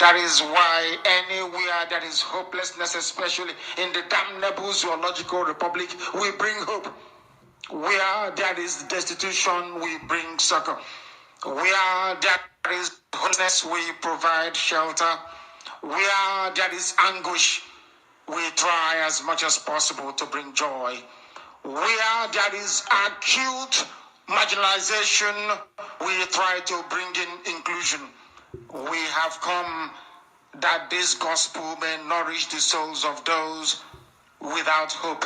That is why anywhere there is hopelessness, especially in the damnable zoological republic, we bring hope. Where there is destitution, we bring succor. Where there is homelessness, we provide shelter. Where there is anguish, we try as much as possible to bring joy. Where there is acute marginalization, we try to bring in inclusion. We have come that this gospel may nourish the souls of those without hope.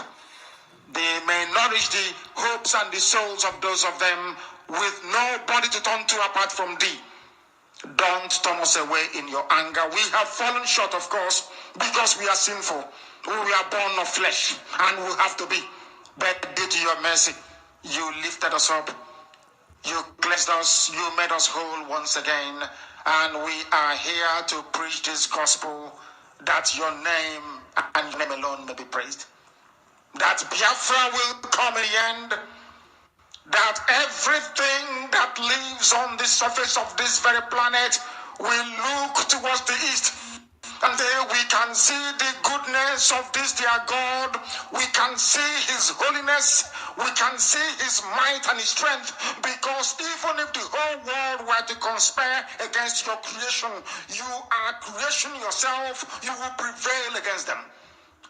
They may nourish the hopes and the souls of those of them with nobody to turn to apart from thee. Don't turn us away in your anger. We have fallen short, of course, because we are sinful. We are born of flesh, and we have to be. But due to your mercy, you lifted us up. You cleansed us. You made us whole once again. And we are here to preach this gospel, that your name and your name alone may be praised. That Biafra will come in the end. That everything that lives on the surface of this very planet will look towards the east. And there we can see the goodness of this dear God. We can see his holiness. We can see his might and his strength. Because even if the whole world were to conspire against your creation, you are creation yourself. You will prevail against them.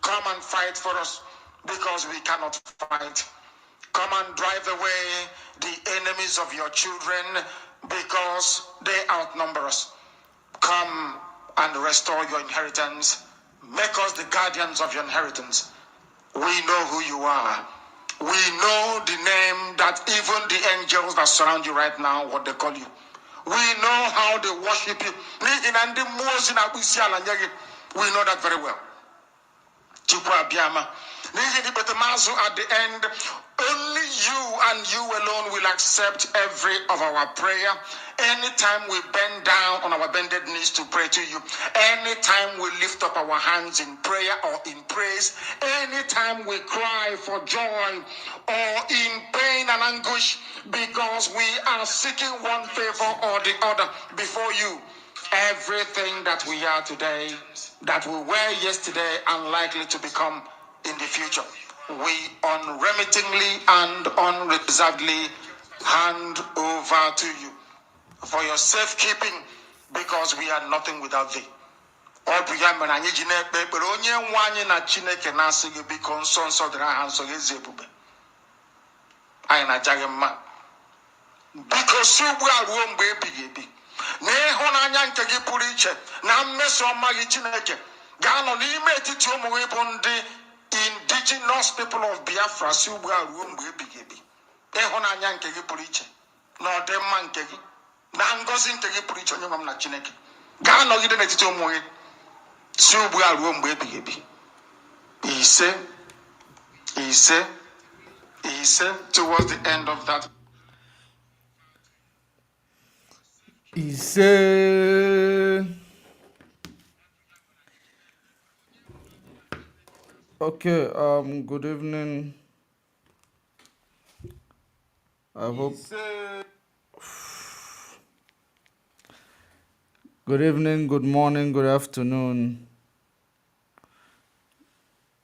Come and fight for us, because we cannot fight. Come and drive away the enemies of your children, because they outnumber us. Come and restore your inheritance. Make us the guardians of your inheritance. We know who you are. We know the name that even the angels that surround you right now, what they call you. We know how they worship you. We know that very well. At the end, only you and you alone will accept every of our prayer. Anytime we bend down on our bended knees to pray to you, anytime we lift up our hands in prayer or in praise, anytime we cry for joy or in pain and anguish, because we are seeking one favor or the other before you, everything that we are today, that we were yesterday, and likely to become in the future, we unremittingly and unreservedly hand over to you for your safekeeping, because we are nothing without thee. Because you are baby. N'ịhụnanya nke gị pụrụ iche na mmeso ọma gị Chineke ga-anọ n'ime etiti ụmụ gị bụ ndị indigenous people of Biafra si ugbu a ruo mgbe ebighị ebi. Ịhụnanya nke gị pụrụ iche na ọdịmma nke gị na ngọzi nke gị pụrụ iche, onye nwe m na Chineke ga-anọgide n'etiti ụmụ gị si ugbu a ruo mgbe ebighị ebi. Ise towards the end of that. Okay, good evening. I hope. Good evening, good morning, good afternoon.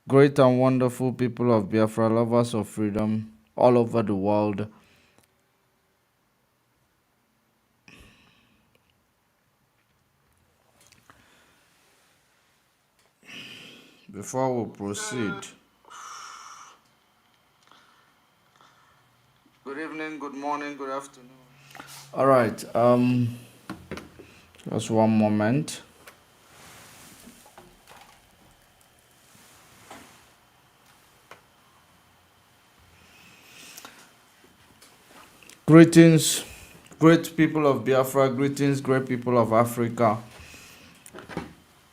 Great and wonderful people of Biafra, lovers of freedom all over the world. Before we proceed, good evening, good morning, good afternoon. All right, just one moment. Greetings, great people of Biafra, greetings, great people of Africa.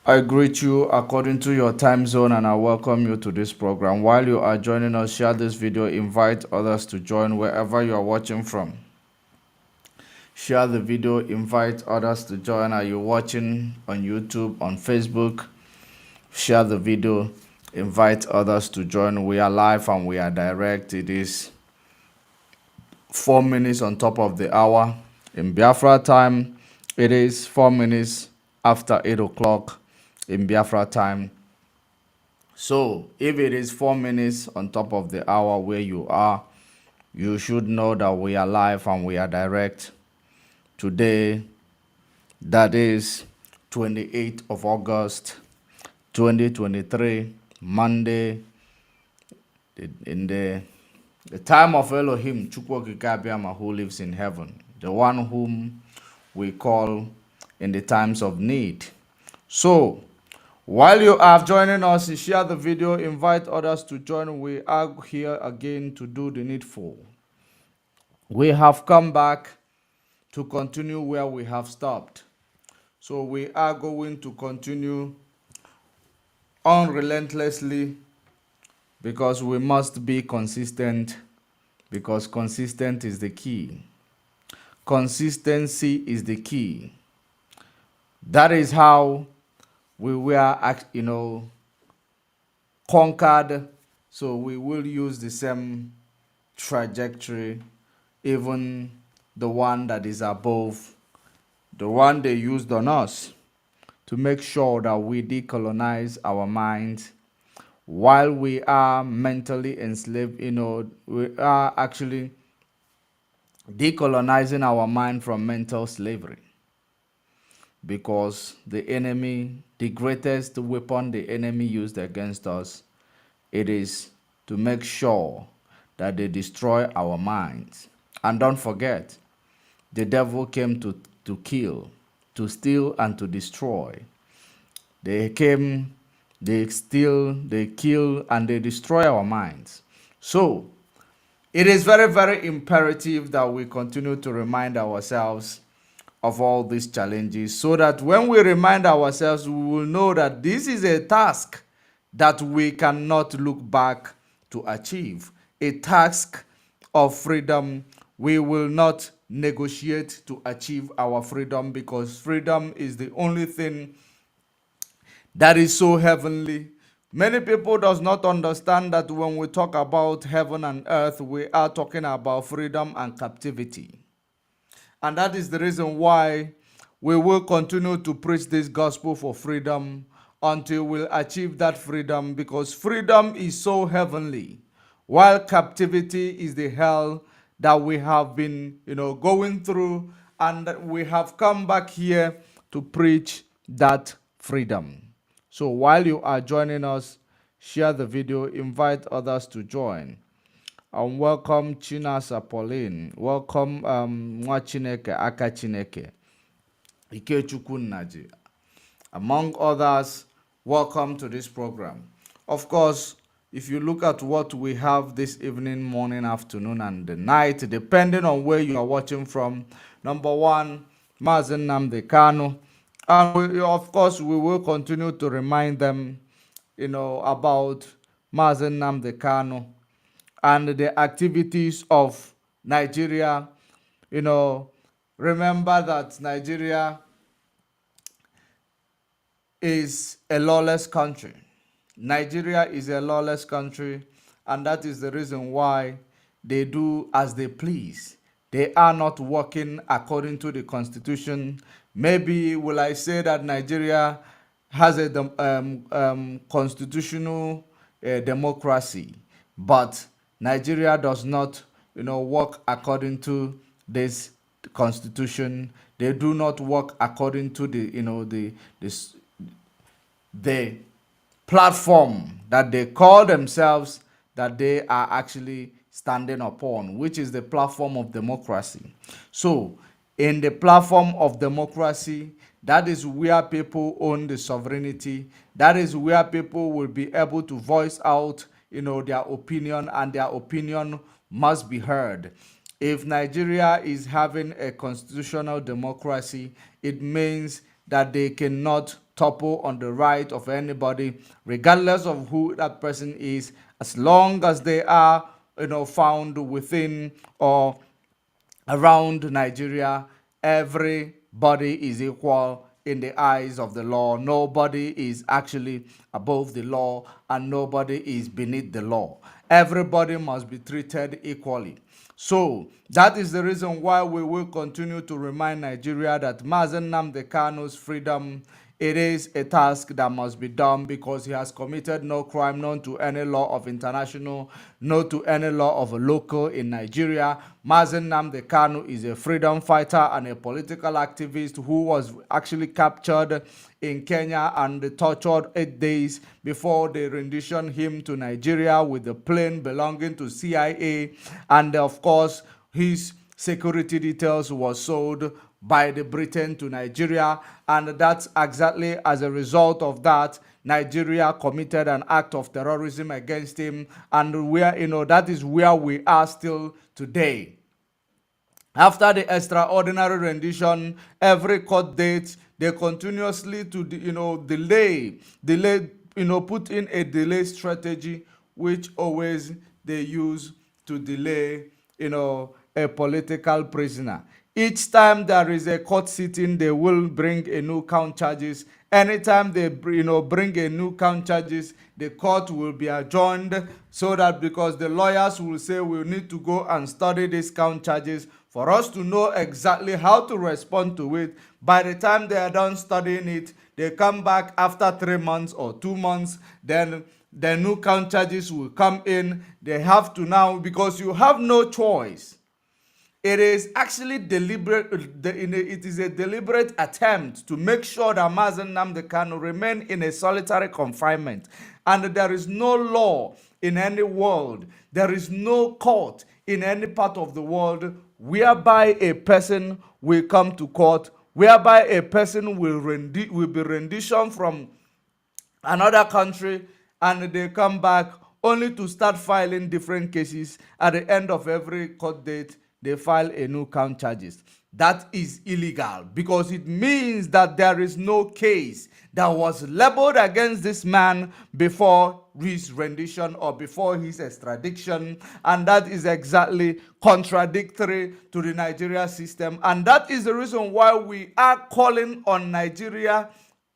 I greet you according to your time zone, and I welcome you to this program. While you are joining us, share this video, invite others to join wherever you are watching from. Share the video, invite others to join. Are you watching on YouTube, on Facebook? Share the video, invite others to join. We are live and we are direct. It is 4 minutes on top of the hour. In Biafra time, it is 4 minutes after 8 o'clock in Biafra time. So if it is 4 minutes on top of the hour where you are, you should know that we are live and we are direct. Today, that is 28th of August, 2023, Monday, in the time of Elohim, Chukwokikabiama, who lives in heaven, the one whom we call in the times of need. So, while you are joining us, share the video, invite others to join. We are here again to do the needful. We have come back to continue where we have stopped. So we are going to continue unrelentlessly because we must be consistent, because consistent is the key. Consistency is the key. That is how we were, conquered. So we will use the same trajectory, even the one that is above, the one they used on us, to make sure that we decolonize our minds. While we are mentally enslaved, we are actually decolonizing our mind from mental slavery. Because the enemy, the greatest weapon the enemy used against us, it is to make sure that they destroy our minds. And don't forget, the devil came to kill, to steal, and to destroy. They came, they steal, they kill, and they destroy our minds. So, it is very, very imperative that we continue to remind ourselves of all these challenges so that when we remind ourselves, we will know that this is a task that we cannot look back to achieve. A task of freedom. We will not negotiate to achieve our freedom, because freedom is the only thing that is so heavenly. Many people does not understand that when we talk about heaven and earth, we are talking about freedom and captivity. And that is the reason why we will continue to preach this gospel for freedom until we achieve that freedom, because freedom is so heavenly, while captivity is the hell that we have been, going through, and we have come back here to preach that freedom. So while you are joining us, share the video, invite others to join. And welcome Chinasa Pauline. Welcome Nwa Chineke, Aka Chineke, Ikechukwu Nnaji. Among others, welcome to this program. Of course, if you look at what we have this evening, morning, afternoon, and the night, depending on where you are watching from, number one, Mazen Nnamdi Kanu. And of course, we will continue to remind them, about Mazen Nnamdi Kanu and the activities of Nigeria. Remember that Nigeria is a lawless country. Nigeria is a lawless country, and that is the reason why they do as they please. They are not working according to the constitution. Maybe will I say that Nigeria has a constitutional democracy, but Nigeria does not, work according to this constitution. They do not work according to the platform that they call themselves, that they are actually standing upon, which is the platform of democracy. So, in the platform of democracy, that is where people own the sovereignty. That is where people will be able to voice out, their opinion, and their opinion must be heard. If Nigeria is having a constitutional democracy, it means that they cannot topple on the right of anybody, regardless of who that person is, as long as they are, found within or around Nigeria. Everybody is equal in the eyes of the law. Nobody is actually above the law, and nobody is beneath the law. everybody must be treated equally. So that is the reason why we will continue to remind Nigeria that Mazen Nnamdi Kanu's freedom, it is a task that must be done because he has committed no crime known to any law of international, no to any law of a local in Nigeria. Mazen Nnamdi Kanu is a freedom fighter and a political activist who was actually captured in Kenya and tortured 8 days before they renditioned him to Nigeria with a plane belonging to CIA. And of course, his security details was sold by the Britain to Nigeria, and that's exactly as a result of that Nigeria committed an act of terrorism against him, and that is where we are still today. After the extraordinary rendition, every court date, they continuously to delay, put in a delay strategy, which always they use to delay, a political prisoner. Each time there is a court sitting, they will bring a new count charges. Anytime they bring a new count charges, the court will be adjourned, so that because the lawyers will say we need to go and study these count charges for us to know exactly how to respond to it. By the time they are done studying it, they come back after 3 months or 2 months, then the new count charges will come in. They have to now, because you have no choice. It is actually deliberate. It is a deliberate attempt to make sure that Mazen Nnamdi Kanu remain in a solitary confinement, and there is no law in any world, there is no court in any part of the world whereby a person will come to court, whereby a person will be renditioned from another country, and they come back only to start filing different cases. At the end of every court date, they file a new count charges. That is illegal, because it means that there is no case that was leveled against this man before his rendition or before his extradition, and that is exactly contradictory to the Nigeria system. And that is the reason why we are calling on Nigeria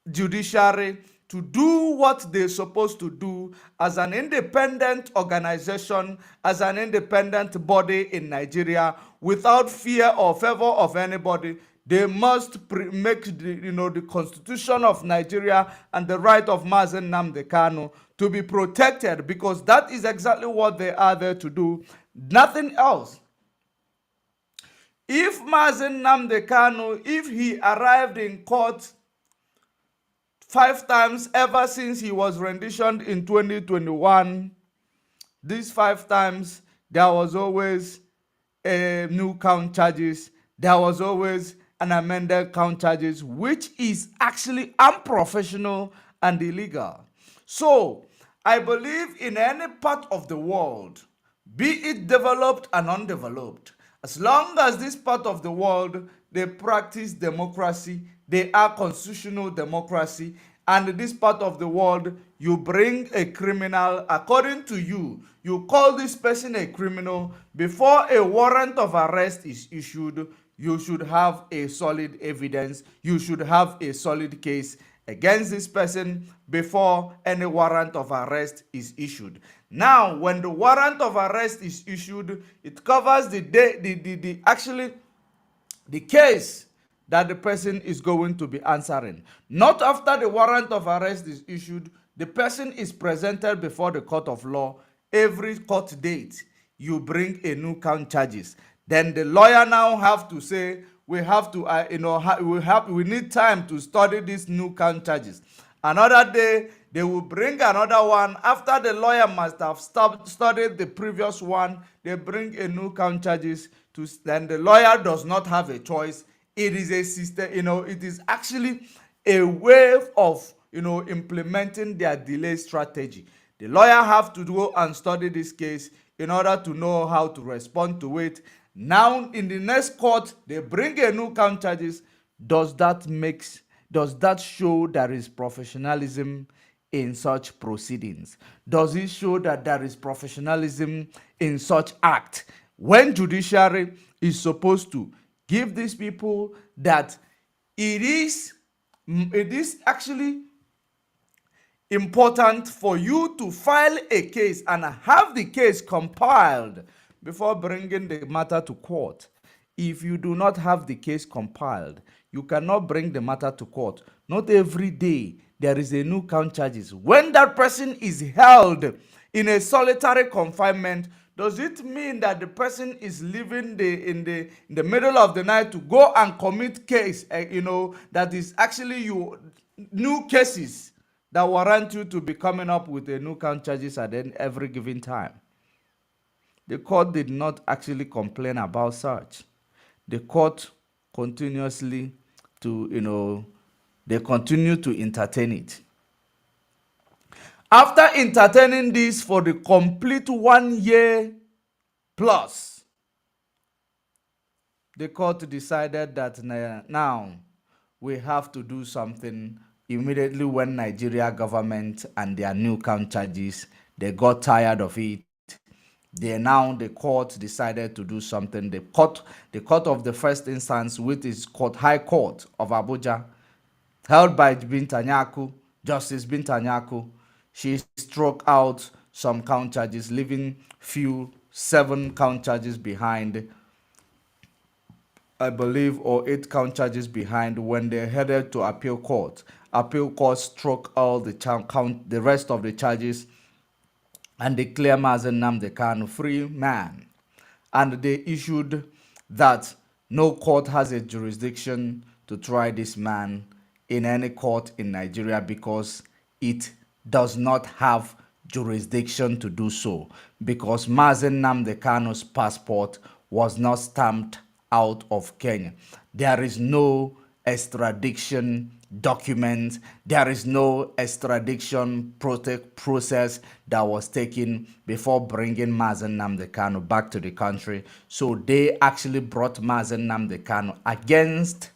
judiciary to do what they're supposed to do as an independent organization, as an independent body in Nigeria, without fear or favor of anybody. They must make the constitution of Nigeria and the right of Mazen Nnamdi Kanu to be protected, because that is exactly what they are there to do, nothing else. If Mazen Nnamdi Kanu, if he arrived in court 5 times ever since he was renditioned in 2021, these 5 times there was always a new count charges, there was always an amended count charges, which is actually unprofessional and illegal. So I believe in any part of the world, be it developed and undeveloped, as long as this part of the world they practice democracy, they are constitutional democracy, and in this part of the world you bring a criminal, according to you, you call this person a criminal, before a warrant of arrest is issued, you should have a solid evidence, you should have a solid case against this person before any warrant of arrest is issued. Now, when the warrant of arrest is issued, it covers the case that the person is going to be answering. Not after the warrant of arrest is issued, the person is presented before the court of law. Every court date, you bring a new count charges. Then the lawyer now have to say, we have to, we need time to study these new count charges. Another day, they will bring another one. After the lawyer must have studied the previous one, they bring a new count charges. Then the lawyer does not have a choice. It is a system, it is actually a way of, implementing their delay strategy. The lawyer have to go and study this case in order to know how to respond to it. Now, in the next court, they bring a new count charges. Does that show there is professionalism in such proceedings? Does it show that there is professionalism in such act? When judiciary is supposed to give these people that it is actually important for you to file a case and have the case compiled before bringing the matter to court. If you do not have the case compiled, you cannot bring the matter to court. Not every day there is a new count charges. When that person is held in a solitary confinement, does it mean that the person is living in the middle of the night to go and commit case, that is actually new cases that warrant you to be coming up with a new count charges at every given time? The court did not actually complain about such. The court continuously they continue to entertain it. After entertaining this for the complete 1 year plus, the court decided that now we have to do something immediately. When Nigeria government and their new count charges, they got tired of it. The court decided to do something. The court of the first instance, which is High Court of Abuja, held by Justice Bintanyaku, she struck out some count charges, leaving 7 count charges behind, I believe, or 8 count charges behind. When they headed to appeal court struck all the rest of the charges and declared Mazen Nnamdi Kanu free man. And they issued that no court has a jurisdiction to try this man in any court in Nigeria because it does not have jurisdiction to do so, because Mazen Nnamdi Kanu's passport was not stamped out of Kenya. There is no extradition document. There is no extradition process that was taken before bringing Mazen Nnamdi Kanu back to the country. So they actually brought Mazen Nnamdi Kanu against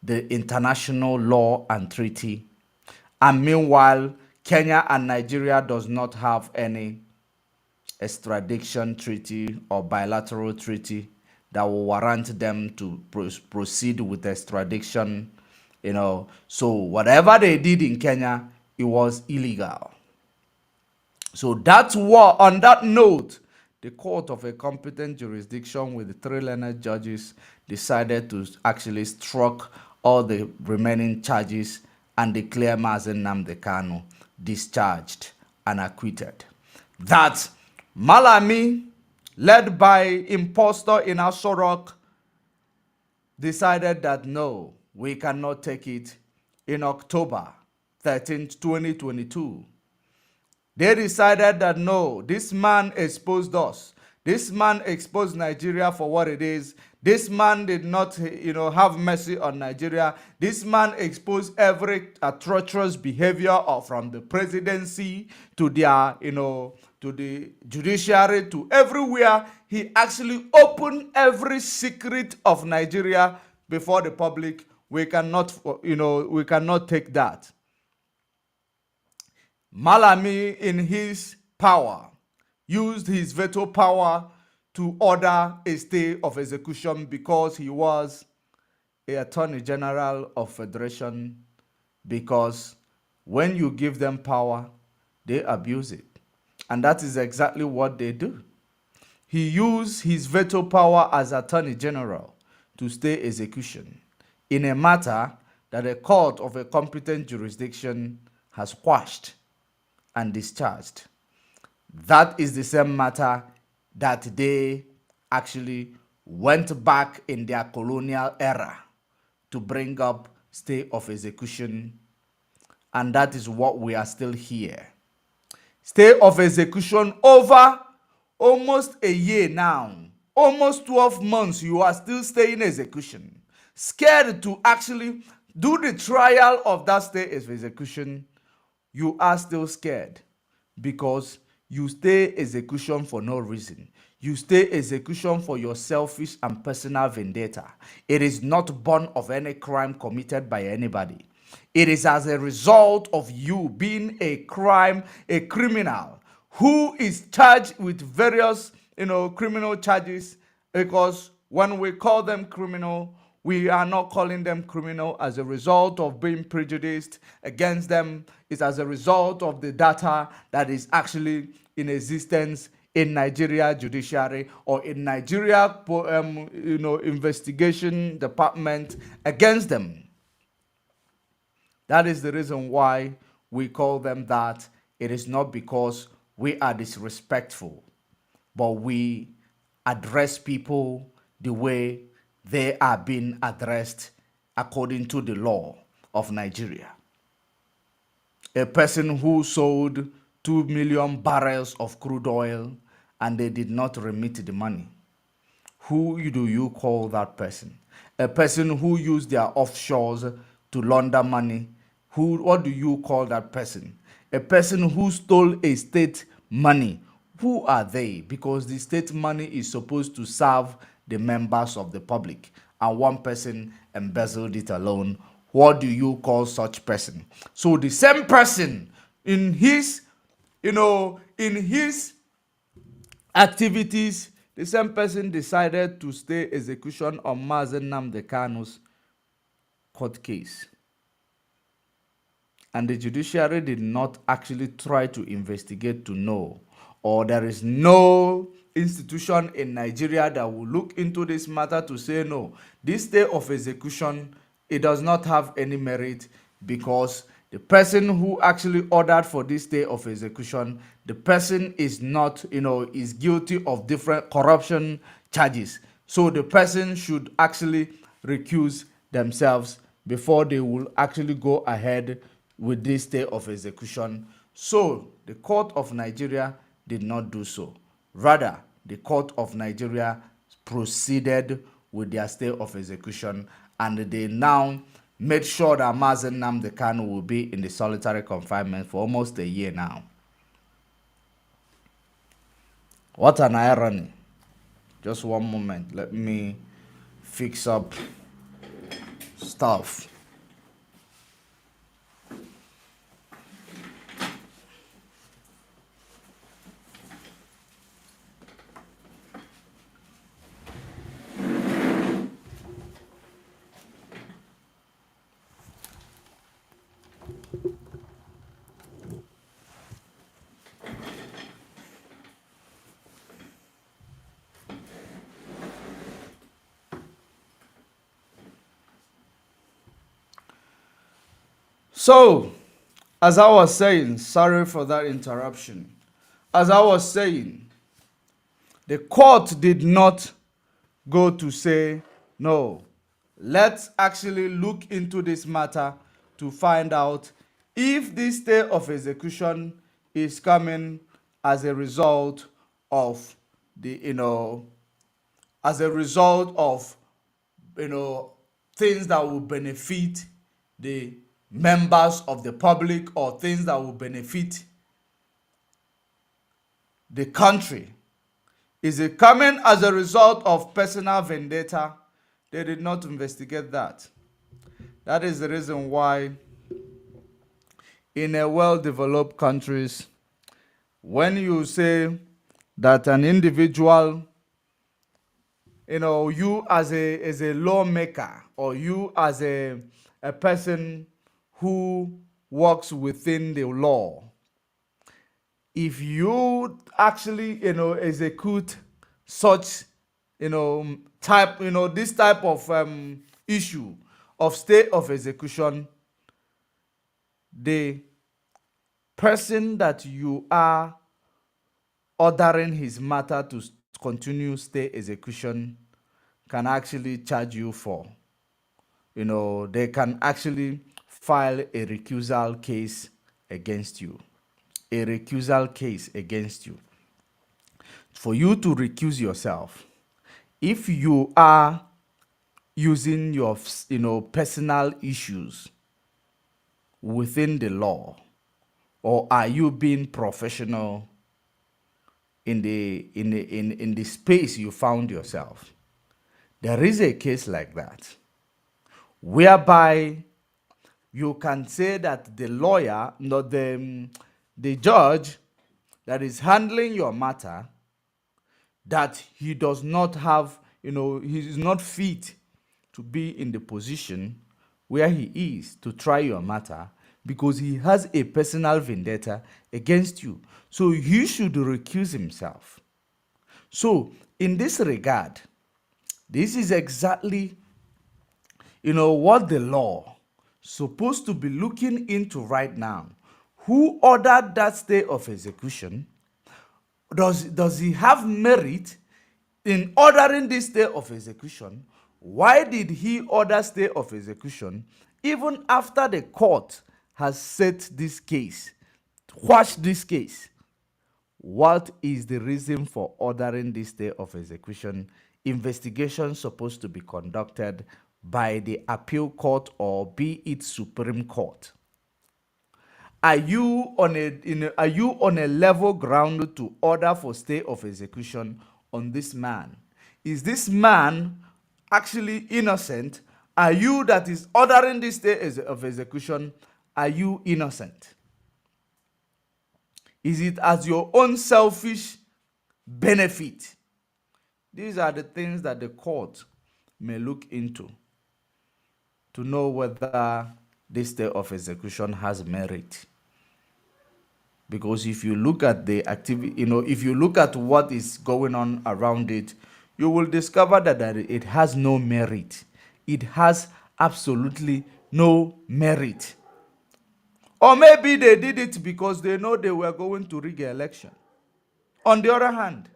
the international law and treaty. And meanwhile, Kenya and Nigeria does not have any extradition treaty or bilateral treaty that will warrant them to proceed with extradition. So whatever they did in Kenya, it was illegal. So that's what, on that note, the court of a competent jurisdiction with 3 learned judges decided to actually struck all the remaining charges and declare Mazen Nnamdi Kanu discharged and acquitted. That Malami, led by impostor in Aso Rock, decided that no, we cannot take it. In October 13th, 2022, they decided that no, this man exposed us. This man exposed Nigeria for what it is. This man did not, have mercy on Nigeria. This man exposed every atrocious behavior from the presidency to their, to the judiciary, to everywhere. He actually opened every secret of Nigeria before the public. We cannot take that. Malami, in his power, used his veto power to order a stay of execution because he was an Attorney General of Federation, because when you give them power, they abuse it. And that is exactly what they do. He used his veto power as Attorney General to stay execution in a matter that a court of a competent jurisdiction has quashed and discharged. That is the same matter that they actually went back in their colonial era to bring up stay of execution. And that is what we are still here. Stay of execution over almost a year now. Almost 12 months, you are still staying execution. Scared to actually do the trial of that stay of execution. You are still scared because you stay execution for no reason. You stay execution for your selfish and personal vendetta. It is not born of any crime committed by anybody. It is as a result of you being a criminal who is charged with various, criminal charges, because when we call them criminal, We are not calling them criminal as a result of being prejudiced against them. It's as a result of the data that is actually in existence in Nigeria judiciary or in Nigeria investigation department against them. That is the reason why we call them that. It is not because we are disrespectful, but we address people the way they are being addressed according to the law of Nigeria. A person who sold 2 million barrels of crude oil and they did not remit the money. Who do you call that person? A person who used their offshores to launder money. What do you call that person? A person who stole a state money. Who are they? Because the state money is supposed to serve the members of the public, and one person embezzled it alone. What do you call such person? So the same person in his activities, the same person decided to stay execution on Mazen Nnamdi Kanu's court case. And the judiciary did not actually try to investigate to know, or there is no institution in Nigeria that will look into this matter to say no, this stay of execution, it does not have any merit because the person who actually ordered for this stay of execution, the person is not, is guilty of different corruption charges. So the person should actually recuse themselves before they will actually go ahead with this stay of execution. So the court of Nigeria did not do so. Rather, the court of Nigeria proceeded with their stay of execution, and they now made sure that Mazen Nnamdi Kanu will be in the solitary confinement for almost a year now. What an irony. Just one moment. Let me fix up stuff. So, as I was saying, sorry for that interruption. As I was saying, the court did not go to say, no, let's actually look into this matter to find out if this stay of execution is coming as a result of things that will benefit the members of the public or things that will benefit the country. Is it coming as a result of personal vendetta? They did not investigate that. That is the reason why in a well-developed countries, when you say that an individual, you as a lawmaker, or you as a person who works within the law, if you actually execute such this type of issue of stay of execution, the person that you are ordering his matter to continue stay execution can actually charge you for, they can actually file a recusal case against you. A recusal case against you. For you to recuse yourself, if you are using your personal issues within the law, or are you being professional in the space you found yourself, there is a case like that whereby you can say that the lawyer, not the judge that is handling your matter, that he does not have, he is not fit to be in the position where he is to try your matter because he has a personal vendetta against you. So he should recuse himself. So in this regard, this is exactly, what the law supposed to be looking into right now. Who ordered that stay of execution? Does he have merit in ordering this stay of execution? Why did he order stay of execution even after the court has set this case, quashed this case? What is the reason for ordering this stay of execution? Investigation supposed to be conducted by the appeal court or be it Supreme Court. Are you on a level ground to order for stay of execution on this man? Is this man actually innocent? Are you that is ordering this stay of execution? Are you innocent? Is it as your own selfish benefit? These are the things that the court may look into to know whether this stay of execution has merit. Because if you look at the activity, if you look at what is going on around it, you will discover that it has no merit. It has absolutely no merit. Or maybe they did it because they know they were going to rig an election. On the other hand,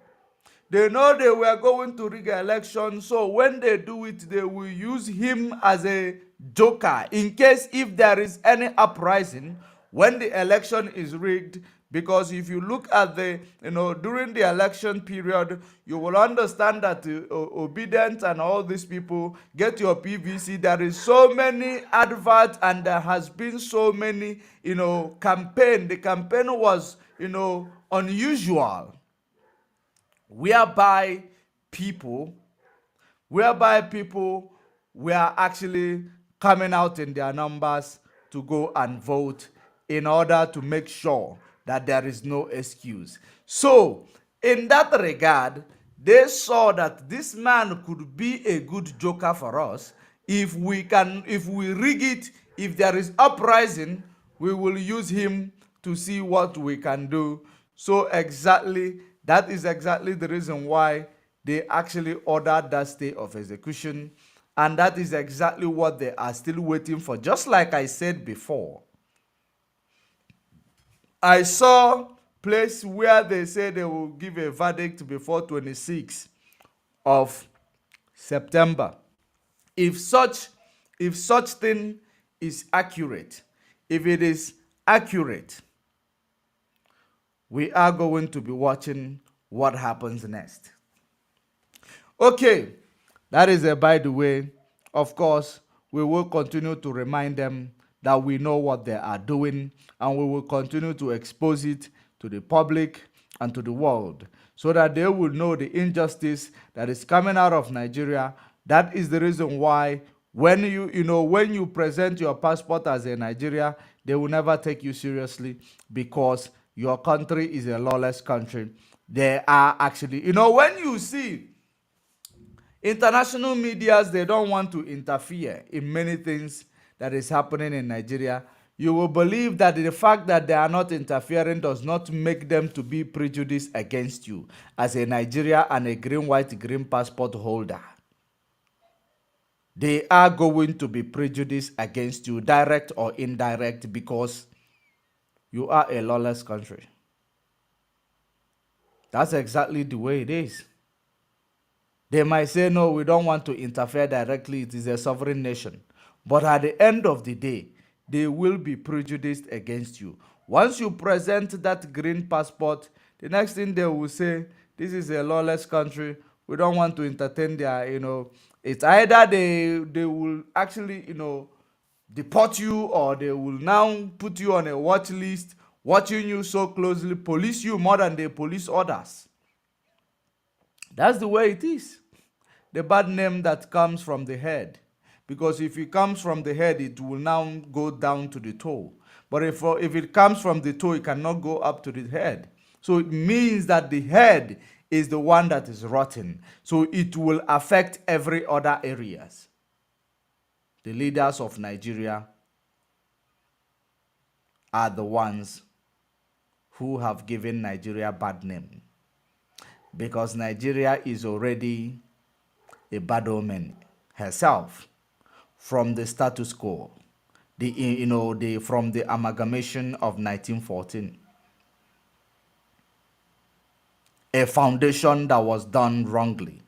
they know they were going to rig an election, so when they do it, they will use him as a joker in case if there is any uprising when the election is rigged. Because if you look at during the election period, you will understand that Obedient and all these people get your PVC. There is so many adverts and there has been so many, campaign. The campaign was, unusual, whereby people were actually coming out in their numbers to go and vote in order to make sure that there is no excuse. So, in that regard, they saw that this man could be a good joker for us. If we rig it, if there is uprising, we will use him to see what we can do. So that is exactly the reason why they actually ordered that stay of execution. And that is exactly what they are still waiting for. Just like I said before, I saw place where they say they will give a verdict before 26th of September. If such thing is accurate, if it is accurate, we are going to be watching what happens next. Okay, that is by the way. Of course, we will continue to remind them that we know what they are doing, and we will continue to expose it to the public and to the world so that they will know the injustice that is coming out of Nigeria. That is the reason why when you present your passport as a Nigeria, they will never take you seriously because your country is a lawless country. They are actually, when you see international medias, they don't want to interfere in many things that is happening in Nigeria. You will believe that the fact that they are not interfering does not make them to be prejudiced against you as a Nigeria and a green, white, green passport holder. They are going to be prejudiced against you, direct or indirect, because you are a lawless country. That's exactly the way it is. They might say, no, we don't want to interfere directly. It is a sovereign nation. But at the end of the day, they will be prejudiced against you. Once you present that green passport, the next thing they will say, this is a lawless country. We don't want to entertain their, it's either they will actually, deport you, or they will now put you on a watch list, watching you so closely, police you more than they police others. That's the way it is. The bad name that comes from the head. Because if it comes from the head, it will now go down to the toe. But if it comes from the toe, it cannot go up to the head. So it means that the head is the one that is rotten. So it will affect every other areas. the leaders of Nigeria are the ones who have given Nigeria bad name, because Nigeria is already a bad omen herself from the status quo, from the amalgamation of 1914, a foundation that was done wrongly.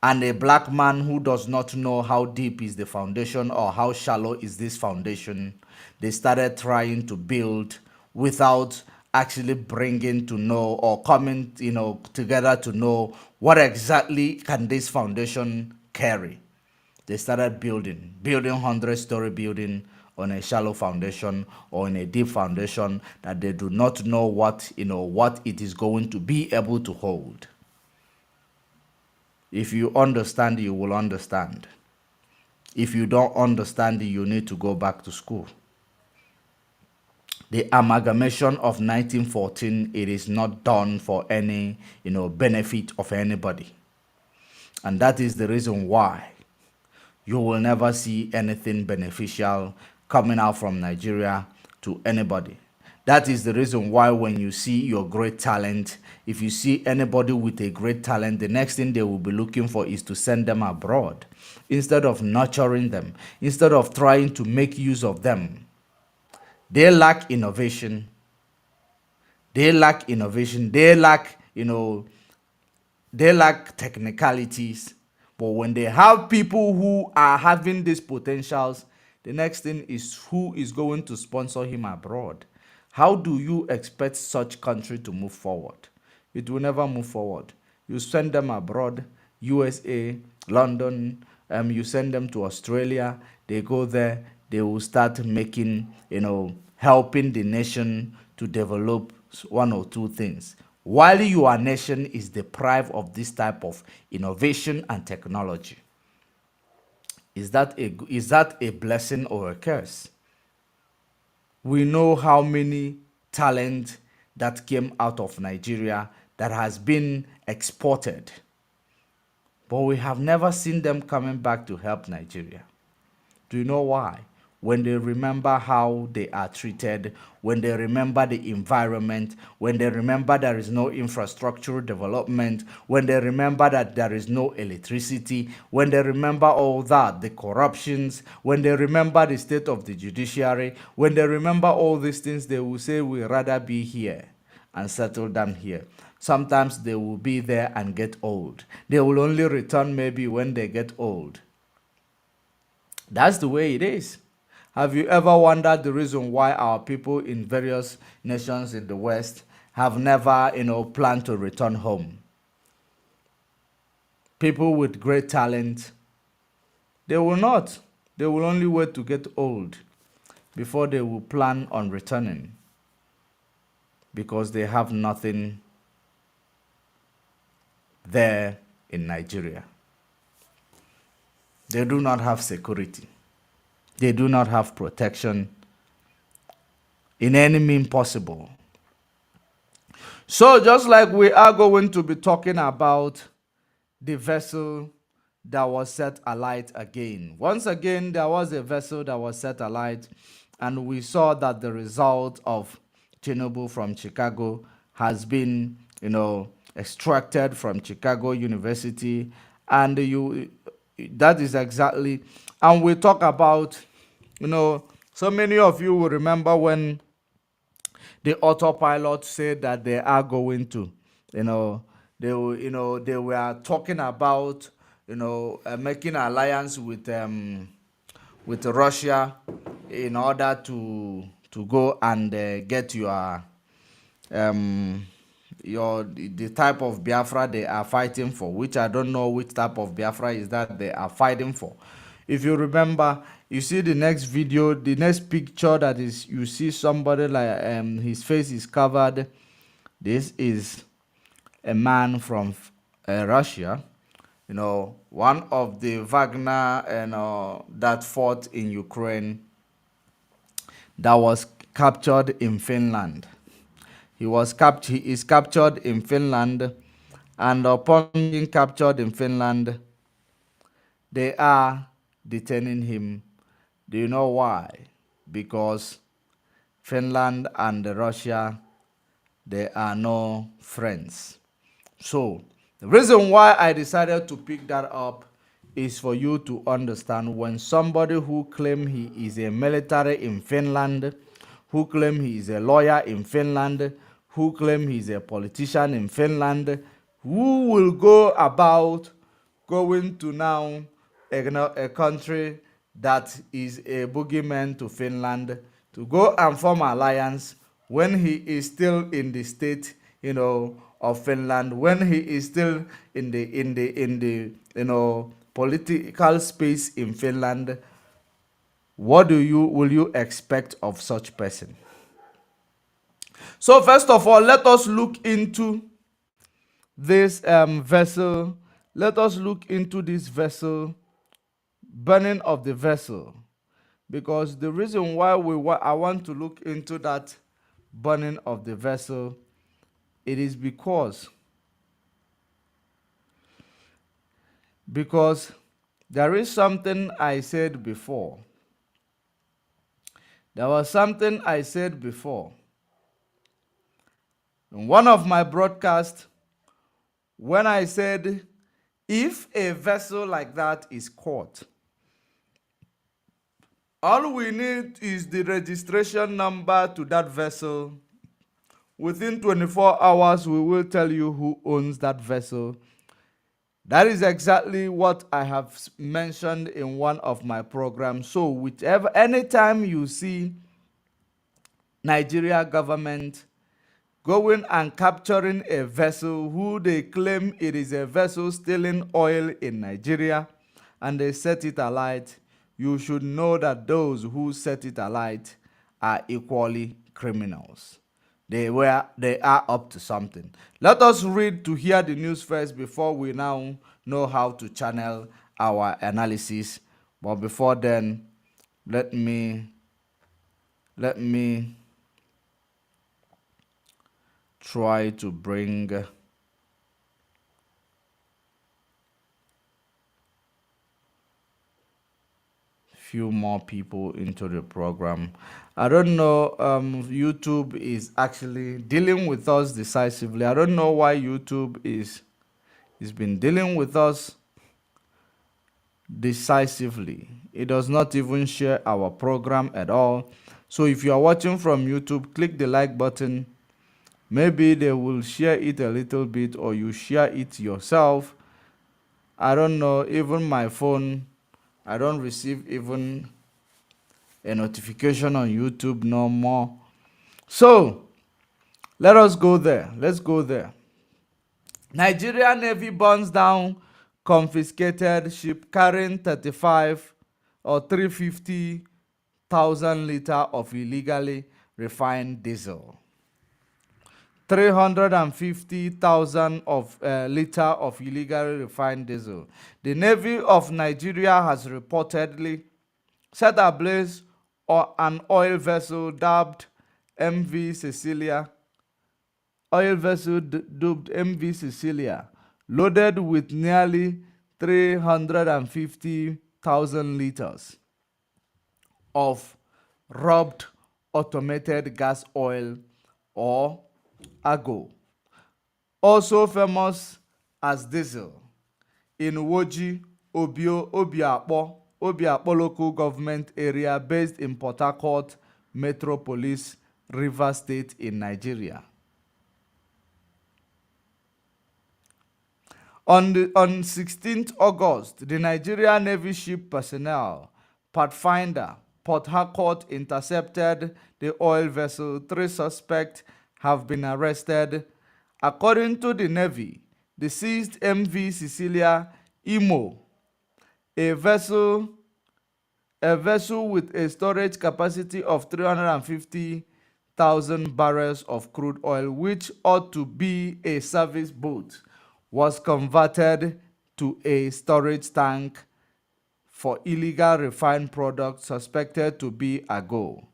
And a black man who does not know how deep is the foundation or how shallow is this foundation, they started trying to build without actually bringing to know or coming, together to know what exactly can this foundation carry. They started building 100-story building on a shallow foundation or in a deep foundation that they do not know what it is going to be able to hold. If you understand, you will understand. If you don't understand, you need to go back to school. The amalgamation of 1914, it is not done for any, benefit of anybody. And that is the reason why you will never see anything beneficial coming out from Nigeria to anybody. That is the reason why when you see your great talent, if you see anybody with a great talent, the next thing they will be looking for is to send them abroad instead of nurturing them, instead of trying to make use of them. They lack innovation. They lack technicalities. But when they have people who are having these potentials, the next thing is who is going to sponsor him abroad. How do you expect such country to move forward? It will never move forward. You send them abroad, USA, London, you send them to Australia, they go there, they will start making, helping the nation to develop one or two things. While your nation is deprived of this type of innovation and technology. Is that a blessing or a curse? We know how many talent that came out of Nigeria that has been exported, but we have never seen them coming back to help Nigeria. Do you know why? When they remember how they are treated, when they remember the environment, when they remember there is no infrastructural development, when they remember that there is no electricity, when they remember all that, the corruptions, when they remember the state of the judiciary, when they remember all these things, they will say, we'd rather be here and settle down here. Sometimes they will be there and get old. They will only return maybe when they get old. That's the way it is. Have you ever wondered the reason why our people in various nations in the West have never, planned to return home? People with great talent, they will not. They will only wait to get old before they will plan on returning, because they have nothing there in Nigeria. They do not have security. They do not have protection in any means possible. So just like we are going to be talking about the vessel that was set alight again. Once again, there was a vessel that was set alight, and we saw that the result of Tinubu from Chicago has been, extracted from Chicago University, and that is exactly, and we talk about, so many of you will remember when the autopilot said that they are going to, they were talking about, making alliance with Russia in order to go and get the type of Biafra they are fighting for, which I don't know which type of Biafra is that they are fighting for. If you remember, you see the next video, the next picture that is, you see somebody like his face is covered. This is a man from Russia, one of the Wagner that fought in Ukraine, that was captured in Finland. He is captured in Finland, and upon being captured in Finland, they are detaining him. Do you know why? Because Finland and Russia, they are no friends. So, the reason why I decided to pick that up is for you to understand when somebody who claim he is a military in Finland, who claim he is a lawyer in Finland, who claim he is a politician in Finland, who will go about going to now a country that is a boogeyman to Finland to go and form alliance when he is still in the state, of Finland, when he is still in the political space in Finland. What will you expect of such person? So first of all, let us look into this vessel. Let us look into this vessel, burning of the vessel, because the reason why I want to look into that burning of the vessel, it is because there is something I said before. There was something I said before in one of my broadcasts when I said if a vessel like that is caught, all we need is the registration number to that vessel. Within 24 hours, we will tell you who owns that vessel. That is exactly what I have mentioned in one of my programs. So, anytime you see Nigeria government going and capturing a vessel who they claim it is a vessel stealing oil in Nigeria, and they set it alight, you should know that those who set it alight are equally criminals. They are up to something. Let us read to hear the news first before we now know how to channel our analysis. But before then, let me try to bring few more people into the program. I don't know, YouTube is actually dealing with us decisively. I don't know why YouTube is been dealing with us decisively. It does not even share our program at all. So if you are watching from YouTube, click the like button. Maybe they will share it a little bit, or you share it yourself. I don't know. Even my phone, I don't receive even a notification on YouTube no more. So let us go there. Let's go there. Nigeria Navy burns down confiscated ship carrying 35 or 350,000 liters of illegally refined diesel. 350,000 of liter of illegally refined diesel. The Navy of Nigeria has reportedly set ablaze an oil vessel dubbed MV Cecilia. Dubbed MV Cecilia, loaded with nearly 350,000 liters of rubbed automated gas oil, or AGO, also famous as diesel, in Woji, Obiakpo local government area based in Port Harcourt Metropolis, Rivers State in Nigeria. On 16th August, the Nigerian Navy ship personnel, Pathfinder, Port Harcourt intercepted the oil vessel. 3 suspects have been arrested. According to the Navy, the seized MV Cecilia Imo, a vessel with a storage capacity of 350,000 barrels of crude oil, which ought to be a service boat, was converted to a storage tank for illegal refined products suspected to be AGO.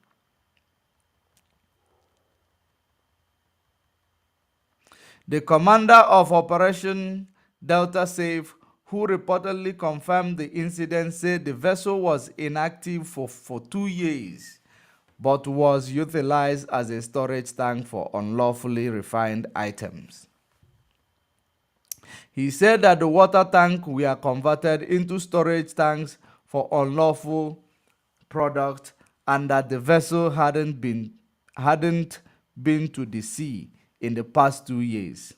The commander of Operation Delta Safe, who reportedly confirmed the incident, said the vessel was inactive for 2 years but was utilized as a storage tank for unlawfully refined items. He said that the water tank were converted into storage tanks for unlawful product and that the vessel hadn't been to the sea in the past 2 years.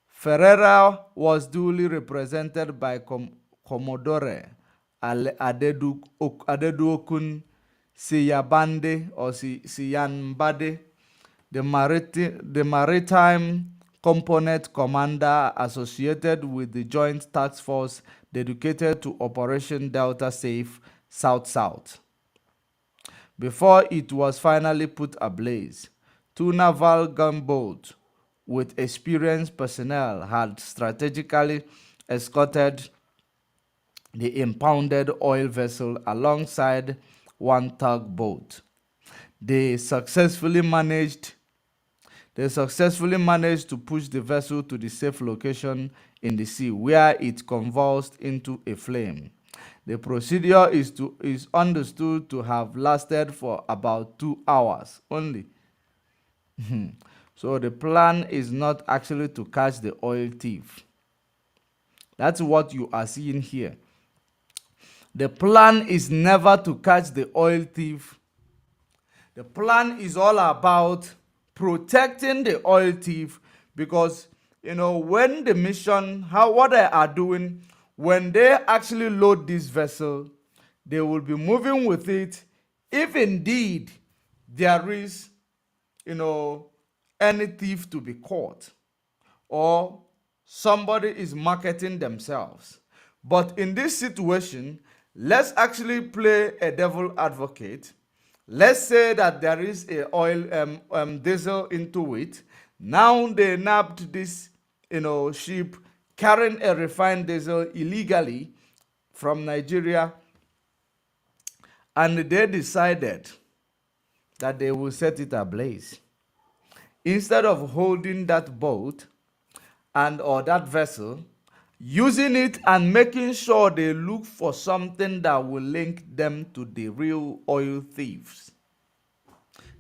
Ferreira was duly represented by Commodore Adeduokun Siyabande or Siyanbade, the maritime component commander associated with the Joint Task Force dedicated to Operation Delta Safe South-South. Before it was finally put ablaze, two naval gunboats with experienced personnel had strategically escorted the impounded oil vessel alongside one tugboat. They successfully managed to push the vessel to the safe location in the sea where it convulsed into a flame. The procedure is understood to have lasted for about 2 hours only. So the plan is not actually to catch the oil thief. That's what you are seeing here. The plan is never to catch the oil thief. The plan is all about protecting the oil thief, because when the mission, what they are doing, when they actually load this vessel, they will be moving with it. If indeed there is any thief to be caught, or somebody is marketing themselves. But in this situation, let's actually play a devil advocate. Let's say that there is a oil diesel into it. Now they nabbed this ship carrying a refined diesel illegally from Nigeria, and they decided that they will set it ablaze. Instead of holding that boat or that vessel, using it and making sure they look for something that will link them to the real oil thieves.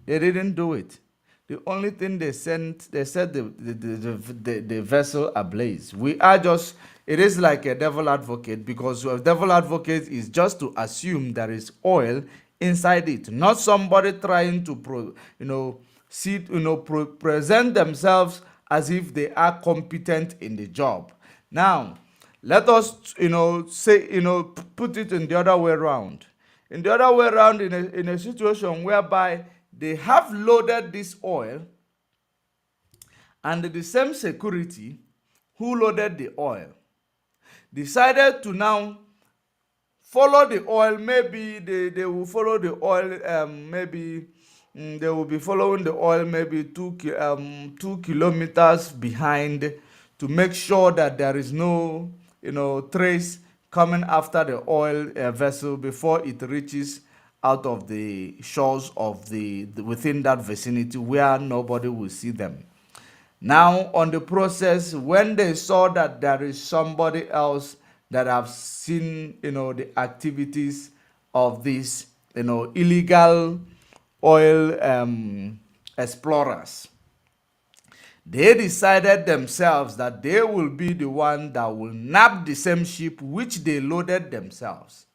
They didn't do it. The only thing they set the vessel ablaze. It is like a devil advocate, because a devil advocate is just to assume there is oil inside it, not somebody trying to present themselves as if they are competent in the job. Now, let us put it in the other way around. In a situation whereby they have loaded this oil, and the same security who loaded the oil decided to now follow the oil. Maybe they will follow the oil, they will be following the oil maybe 2 kilometers behind, to make sure that there is no trace coming after the oil vessel before it reaches out of the shores of within that vicinity where nobody will see them. Now, on the process, when they saw that there is somebody else that have seen the activities of these illegal oil explorers, they decided themselves that they will be the one that will nab the same ship which they loaded themselves,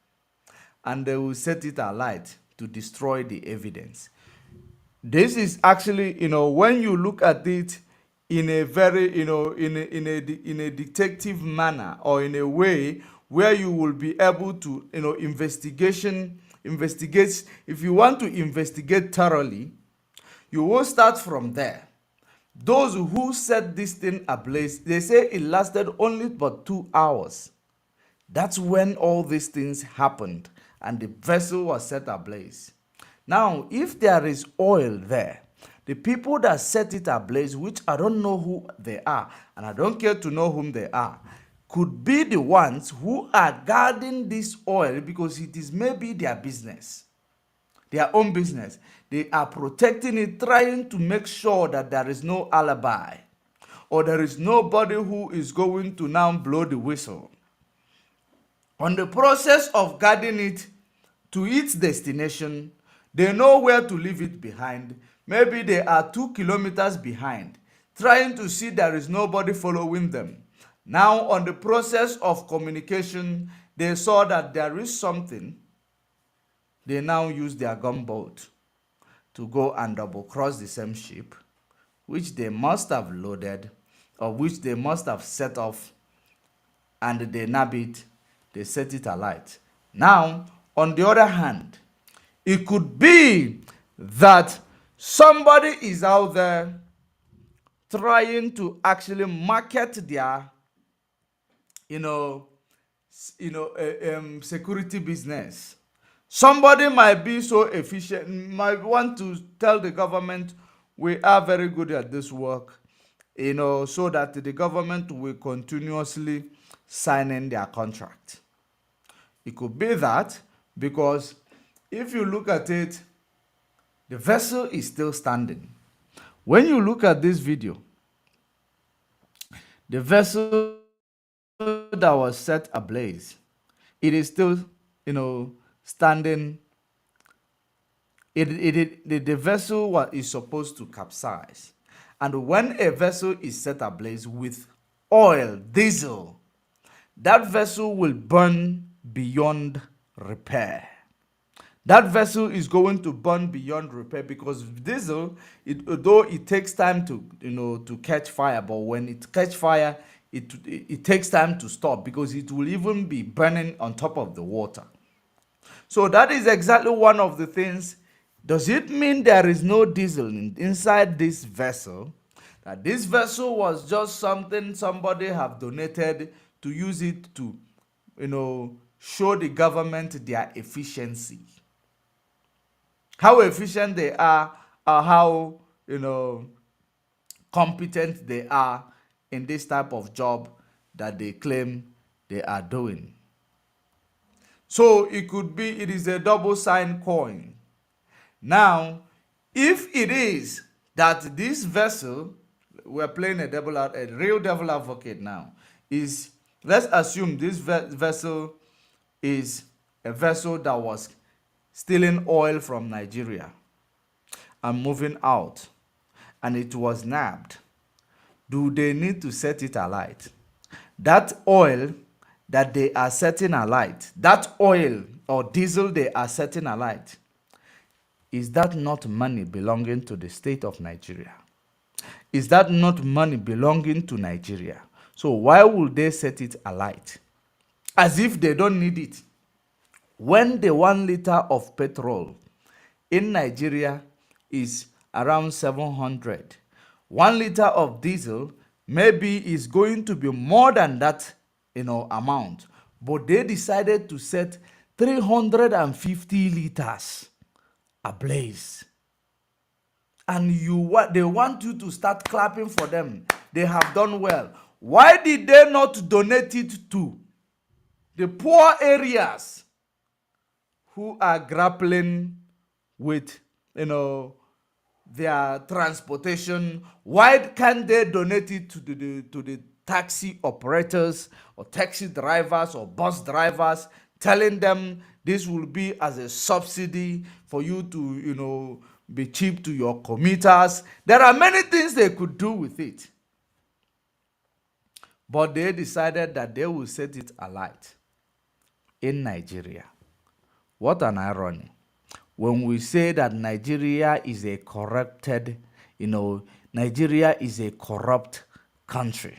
and they will set it alight to destroy the evidence. This is actually, when you look at it in a very, in a detective manner, or in a way where you will be able to, investigate. If you want to investigate thoroughly, you will start from there. Those who set this thing ablaze, they say it lasted only but 2 hours. That's when all these things happened and the vessel was set ablaze. Now, if there is oil there, the people that set it ablaze, which I don't know who they are, and I don't care to know whom they are, could be the ones who are guarding this oil, because it is maybe their business, their own business. They are protecting it, trying to make sure that there is no alibi, or there is nobody who is going to now blow the whistle on the process of guiding it to its destination. They know where to leave it behind. Maybe they are 2 kilometers behind, trying to see there is nobody following them. Now, on the process of communication, they saw that there is something. They now use their gunboat to go and double cross the same ship, which they must have loaded, or which they must have set off, and they nab it, they set it alight. Now, on the other hand, it could be that somebody is out there trying to actually market their, security business. Somebody might be so efficient, might want to tell the government, we are very good at this work, so that the government will continuously sign in their contract. It could be that, because if you look at it, the vessel is still standing. When you look at this video, the vessel that was set ablaze, it is still, standing. The vessel is supposed to capsize. And when a vessel is set ablaze with oil, diesel, that vessel will burn beyond repair. That vessel is going to burn beyond repair, because diesel, though it takes time to catch fire, but when it catch fire, it takes time to stop, because it will even be burning on top of the water. So that is exactly one of the things. Does it mean there is no diesel inside this vessel? That this vessel was just something somebody have donated to use it to, show the government their efficiency. How efficient they are, or how, competent they are in this type of job that they claim they are doing. So it could be, it is a double-sided coin. Now, if it is that this vessel, we're playing a real devil advocate now, is, let's assume this vessel is a vessel that was stealing oil from Nigeria and moving out, and it was nabbed. Do they need to set it alight? That oil that they are setting alight, that oil or diesel they are setting alight, is that not money belonging to the state of Nigeria? Is that not money belonging to Nigeria? So why would they set it alight? As if they don't need it. When the 1 liter of petrol in Nigeria is around 700, 1 liter of diesel maybe is going to be more than that, amount. But they decided to set 350 liters ablaze. And they want you to start clapping for them. They have done well. Why did they not donate it to the poor areas who are grappling with, their transportation? Why can't they donate it to the taxi operators or taxi drivers or bus drivers, telling them this will be as a subsidy for you to, be cheap to your commuters? There are many things they could do with it. But they decided that they will set it alight in Nigeria. What an irony. When we say that Nigeria is a corrupted, Nigeria is a corrupt country,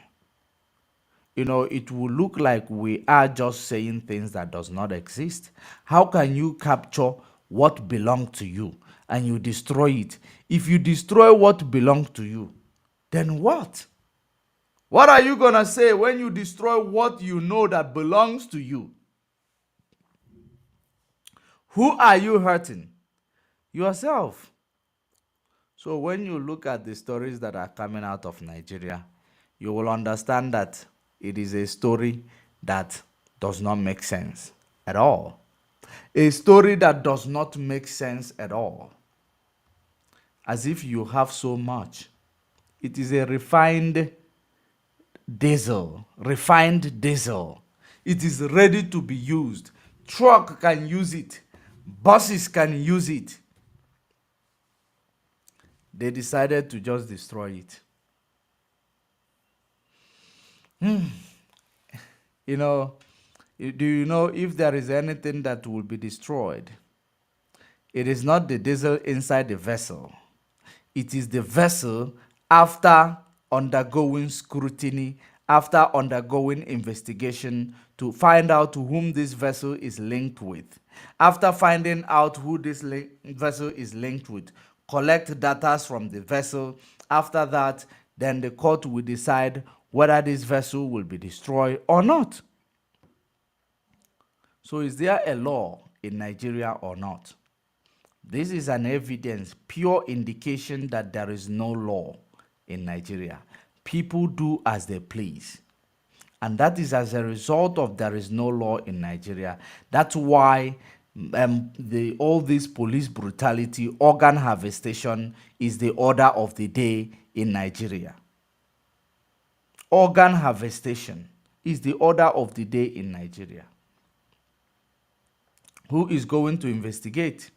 it will look like we are just saying things that does not exist. How can you capture what belongs to you and you destroy it? If you destroy what belongs to you, then what? What are you going to say when you destroy what you know that belongs to you? Who are you hurting? Yourself. So when you look at the stories that are coming out of Nigeria, you will understand that it is a story that does not make sense at all. A story that does not make sense at all. As if you have so much. It is a refined diesel, refined diesel. It is ready to be used. Truck can use it. Buses can use it. They decided to just destroy it. You know, do you know if there is anything that will be destroyed? It is not the diesel inside the vessel. It is the vessel after undergoing scrutiny, after undergoing investigation to find out to whom this vessel is linked with. After finding out who this vessel is linked with, collect data from the vessel. After that, then the court will decide whether this vessel will be destroyed or not. So is there a law in Nigeria or not? This is an evidence, pure indication that there is no law in Nigeria. People do as they please. And that is as a result of there is no law in Nigeria. That's why all this police brutality, organ harvestation is the order of the day in Nigeria. Organ harvestation is the order of the day in Nigeria. Who is going to investigate?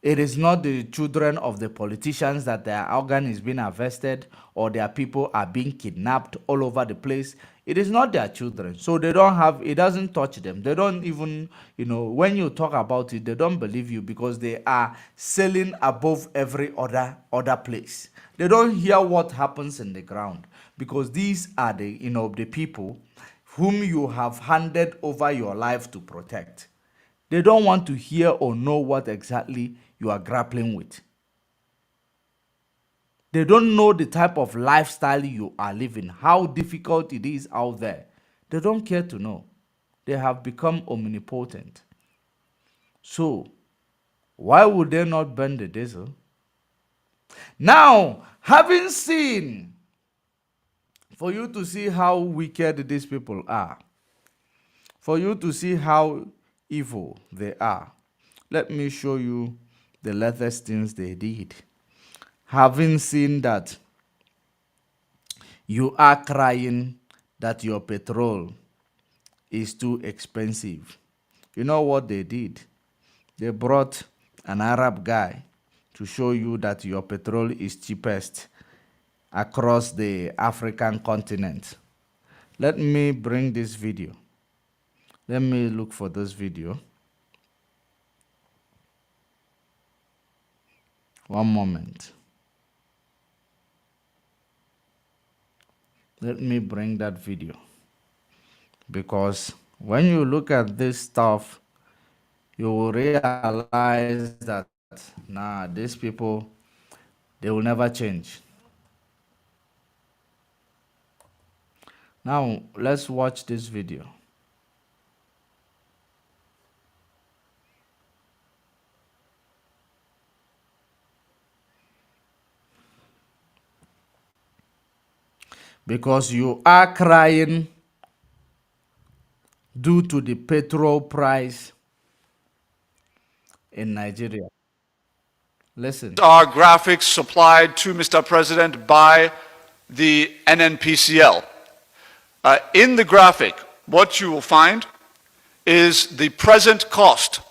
It is not the children of the politicians that their organ is being harvested or their people are being kidnapped all over the place. It is not their children. So they don't have, it doesn't touch them. They don't even, when you talk about it, they don't believe you because they are selling above every other place. They don't hear what happens in the ground because these are the people whom you have handed over your life to protect. They don't want to hear or know what exactly you are grappling with. They don't know the type of lifestyle you are living, how difficult it is out there. They don't care to know. They have become omnipotent. So, why would they not burn the diesel? Now, having seen, for you to see how wicked these people are, for you to see how evil they are, let me show you the latest things they did. Having seen that you are crying that your petrol is too expensive, you know what they did? They brought an Arab guy to show you that your petrol is cheapest across the African continent. Let me bring this video. Let me look for this video. One moment. Let me bring that video. Because when you look at this stuff, you will realize that, these people, they will never change. Now, let's watch this video. Because you are crying due to the petrol price in Nigeria. Listen. Are graphics supplied to Mr. President by the NNPCL. In the graphic, what you will find is the present cost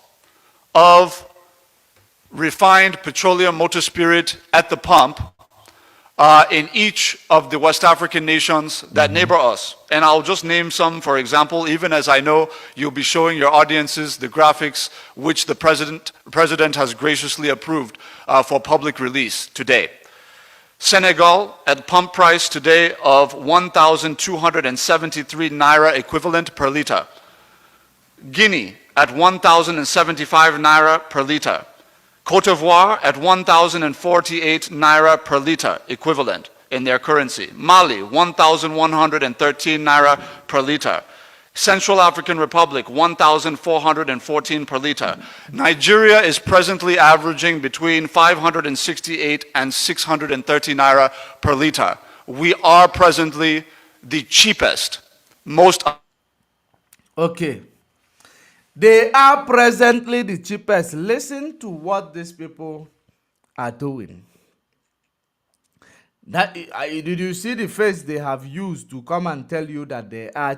of refined petroleum motor spirit at the pump in each of the West African nations that neighbor us. And I'll just name some, for example, even as I know you'll be showing your audiences the graphics which the President has graciously approved for public release today. Senegal at pump price today of 1,273 naira equivalent per liter. Guinea at 1,075 naira per liter. Cote d'Ivoire at 1,048 naira per liter equivalent in their currency. Mali, 1,113 naira per liter. Central African Republic, 1,414 per liter. Nigeria is presently averaging between 568 and 630 naira per liter. We are presently the cheapest, most... Okay. They are presently the cheapest. Listen to what these people are doing. Did you see the face they have used to come and tell you that they are,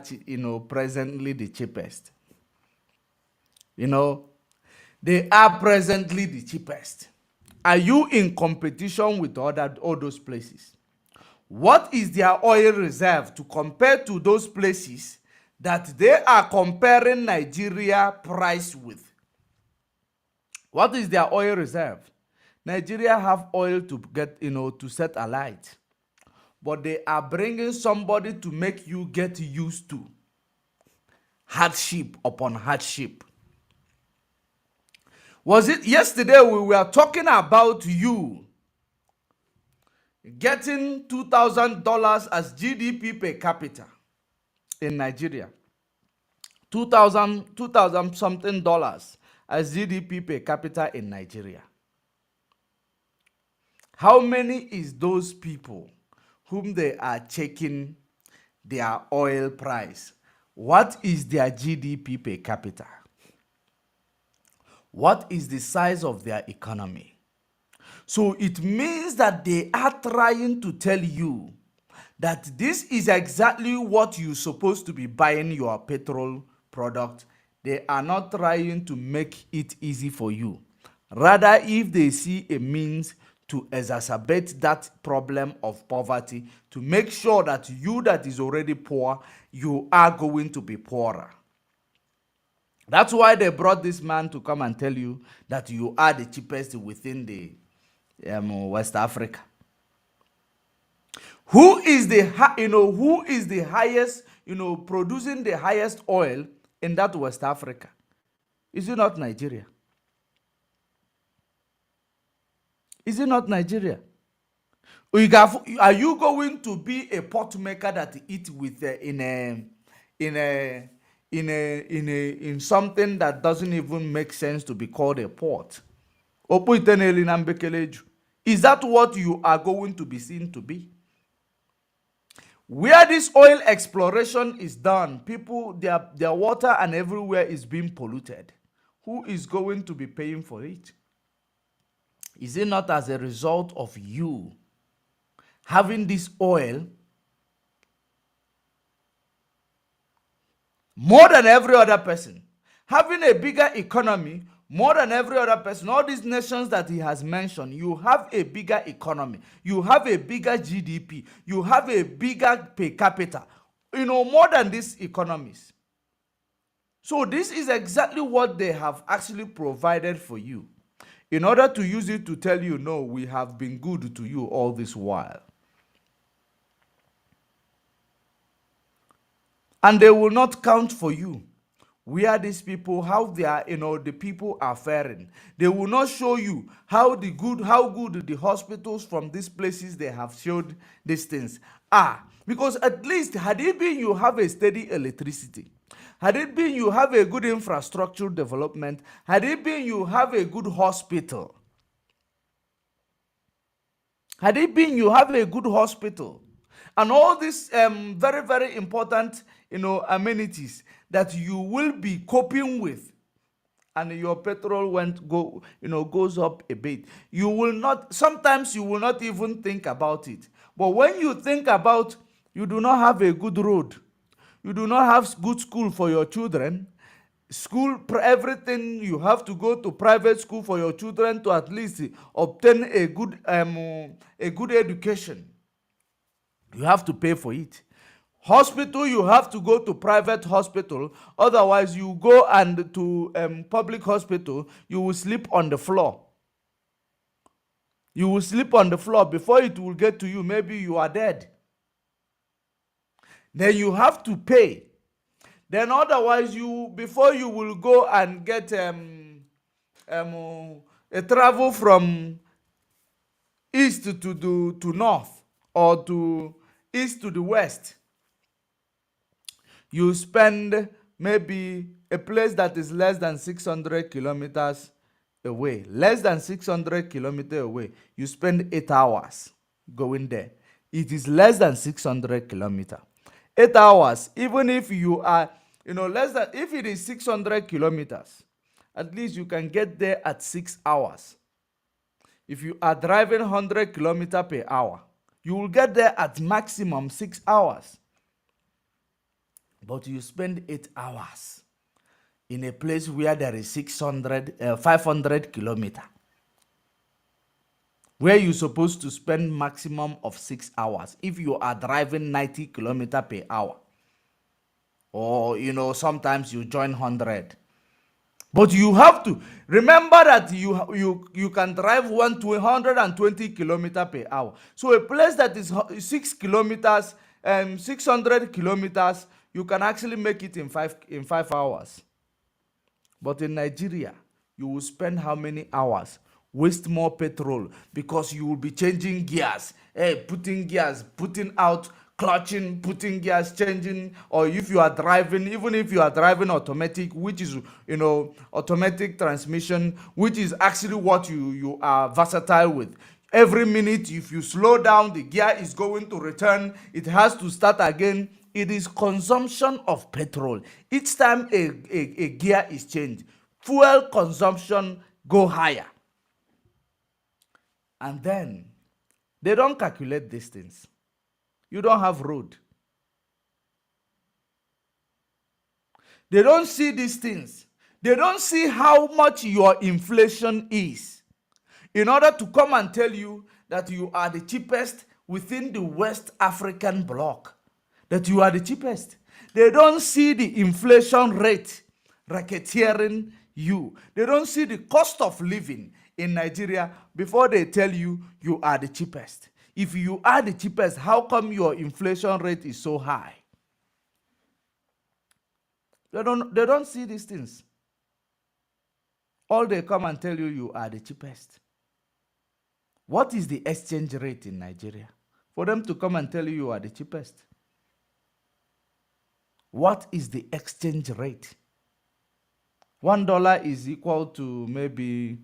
presently the cheapest? They are presently the cheapest. Are you in competition with all those places? What is their oil reserve to compare to those places that they are comparing Nigeria price with? What is their oil reserve? Nigeria have oil to get, to set alight. But they are bringing somebody to make you get used to hardship upon hardship. Was it yesterday we were talking about you getting $2,000 as GDP per capita in Nigeria? 2,000 something dollars as GDP per capita in Nigeria. How many is those people whom they are checking their oil price? What is their GDP per capita? What is the size of their economy? So it means that they are trying to tell you that this is exactly what you're supposed to be buying your petrol product. They are not trying to make it easy for you. Rather, if they see a means to exacerbate that problem of poverty, to make sure that you that is already poor, you are going to be poorer. That's why they brought this man to come and tell you that you are the cheapest within the West Africa. Who is the highest, producing the highest oil in that West Africa? Is it not Nigeria? Is it not Nigeria? Are you going to be a pot maker that eat with in something that doesn't even make sense to be called a port? Is that what you are going to be seen to be? Where this oil exploration is done, people, their water and everywhere is being polluted. Who is going to be paying for it? Is it not as a result of you having this oil more than every other person, having a bigger economy more than every other person? All these nations that he has mentioned, you have a bigger economy, you have a bigger GDP, you have a bigger per capita, more than these economies. So this is exactly what they have actually provided for you, in order to use it to tell you, no, we have been good to you all this while. And they will not count for you where these people, how they are, the people are faring. They will not show you how good the hospitals from these places they have showed these things are. Because at least, had it been you have a steady electricity, had it been you have a good infrastructure development, had it been you have a good hospital, had it been you have a good hospital, and all these very, very important, amenities that you will be coping with, and your petrol goes up a bit, you will not, sometimes you will not even think about it. But when you think about, you do not have a good road, you do not have good school for your children, everything, you have to go to private school for your children to at least obtain a good education. You have to pay for it. Hospital, you have to go to private hospital. Otherwise, you go and to public hospital, you will sleep on the floor. You will sleep on the floor. Before it will get to you, maybe you are dead. Then you have to pay. Then otherwise, before you will go and get a travel from east to north, or to east to the west, you spend maybe a place that is less than 600 kilometers away. Less than 600 kilometers away. You spend 8 hours going there. It is less than 600 kilometers. 8 hours, even if you are, less than, if it is 600 kilometers, at least you can get there at 6 hours. If you are driving 100 kilometers per hour, You will get there at maximum 6 hours. But you spend 8 hours in a place where there is 500 kilometers, where you're supposed to spend maximum of 6 hours if you are driving 90 kilometers per hour. Or, sometimes you join 100. But you have to remember that you can drive 120 kilometers per hour. So a place that is 6 kilometers, 600 kilometers, you can actually make it in 5 hours. But in Nigeria, you will spend how many hours? Waste more petrol because you will be changing gears, putting gears, putting out, clutching, putting gears, changing. Or if you are driving, even if you are driving automatic, which is automatic transmission, which is actually what you are versatile with. Every minute, if you slow down, the gear is going to return. It has to start again. It is consumption of petrol. Each time a gear is changed, fuel consumption go higher. And then they don't calculate these things. You don't have road. They don't see these things. They don't see how much your inflation is, in order to come and tell you that you are the cheapest within the West African bloc. That you are the cheapest. They don't see the inflation rate racketeering you. They don't see the cost of living in Nigeria before they tell you you are the cheapest. If you are the cheapest, how come your inflation rate is so high? They don't see these things. All they come and tell you you are the cheapest. What is the exchange rate in Nigeria? For them to come and tell you you are the cheapest. What is the exchange rate? $1 is equal to maybe,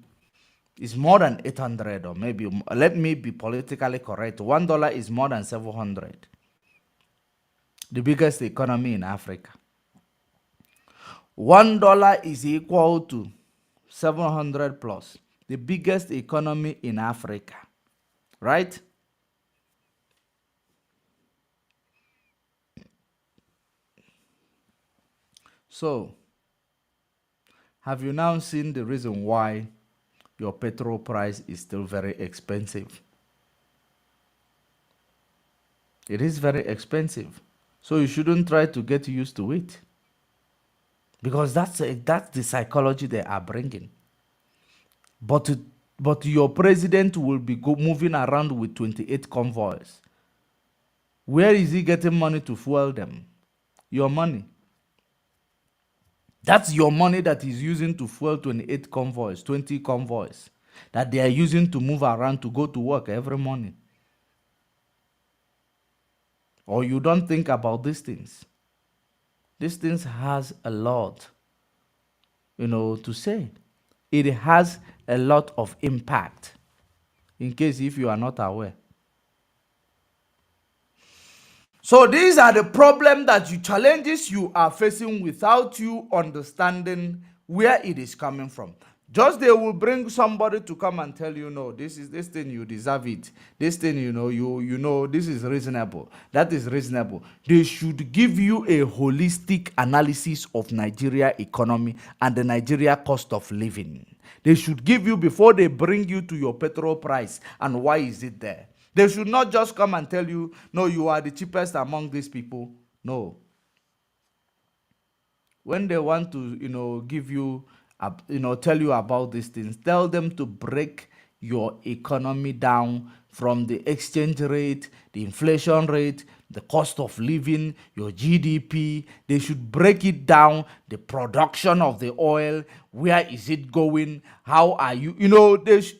is more than 800, or maybe, let me be politically correct, $1 is more than 700. The biggest economy in Africa. $1 is equal to 700 plus. The biggest economy in Africa. Right? So, have you now seen the reason why your petrol price is still very expensive? It is very expensive. So you shouldn't try to get used to it. Because that's the psychology they are bringing. But your president will be moving around with 28 convoys. Where is he getting money to fuel them? Your money. That's your money that he's using to fuel 28 convoys, 20 convoys, that they are using to move around to go to work every morning. Or you don't think about these things. These things has a lot, to say. It has a lot of impact, in case if you are not aware. So these are the problems that challenges you are facing without you understanding where it is coming from. Just they will bring somebody to come and tell you, no, this thing, you deserve it. This thing, this is reasonable. That is reasonable. They should give you a holistic analysis of Nigeria economy and the Nigeria cost of living. They should give you before they bring you to your petrol price and why is it there. They should not just come and tell you, no, you are the cheapest among these people. No. When they want to, give you, tell you about these things, tell them to break your economy down from the exchange rate, the inflation rate, the cost of living, your GDP. They should break it down, the production of the oil, where is it going, how are you,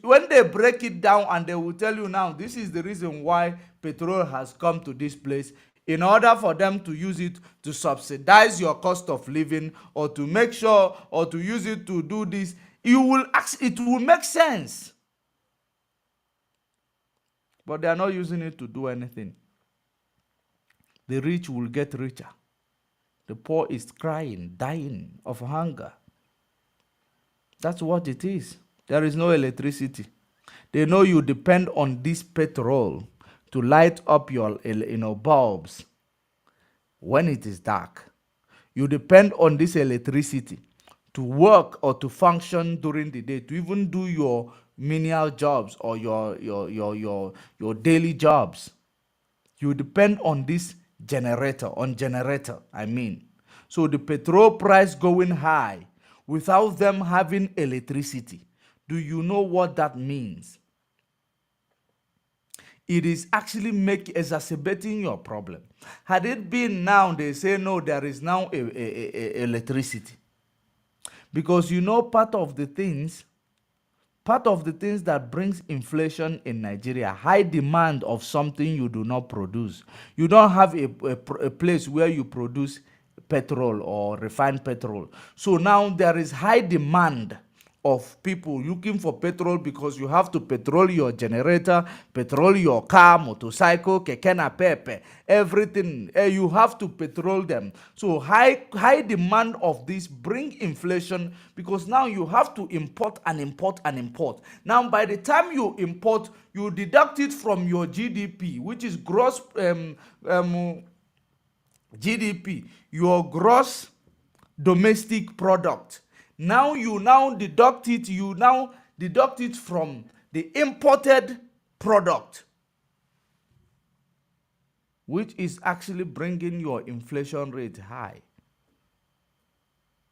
when they break it down and they will tell you now, this is the reason why petrol has come to this place, in order for them to use it to subsidize your cost of living or to make sure or to use it to do this, it will make sense. But they are not using it to do anything. The rich will get richer. The poor is crying, dying of hunger. That's what it is. There is no electricity. They know you depend on this petrol to light up your bulbs when it is dark. You depend on this electricity to work or to function during the day, to even do your menial jobs or your daily jobs. You depend on this generator, I mean. So the petrol price going high without them having electricity. Do you know what that means? It is actually exacerbating your problem. Had it been now, they say no, there is now electricity. Because part of the things that brings inflation in Nigeria, high demand of something you do not produce. You don't have a place where you produce petrol or refined petrol. So now there is high demand of people looking for petrol because you have to petrol your generator, petrol your car, motorcycle, keke napep, everything. You have to petrol them. So high demand of this bring inflation because now you have to import and import and import. Now by the time you import, you deduct it from your GDP, which is gross GDP, your gross domestic product. Now you deduct it from the imported product, which is actually bringing your inflation rate high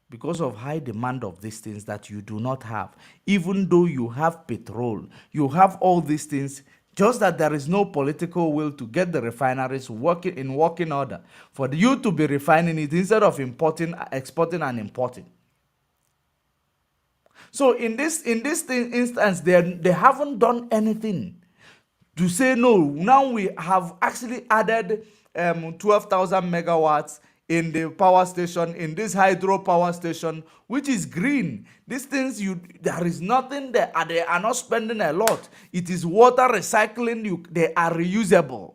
because of high demand of these things that you do not have. Even though you have petrol, you have all these things, just that there is no political will to get the refineries working in working order for you to be refining it instead of exporting and importing. So in this instance, they haven't done anything to say no. Now we have actually added 12,000 megawatts in the power station, in this hydro power station, which is green. These things, there is nothing there. They are not spending a lot. It is water recycling. They are reusable.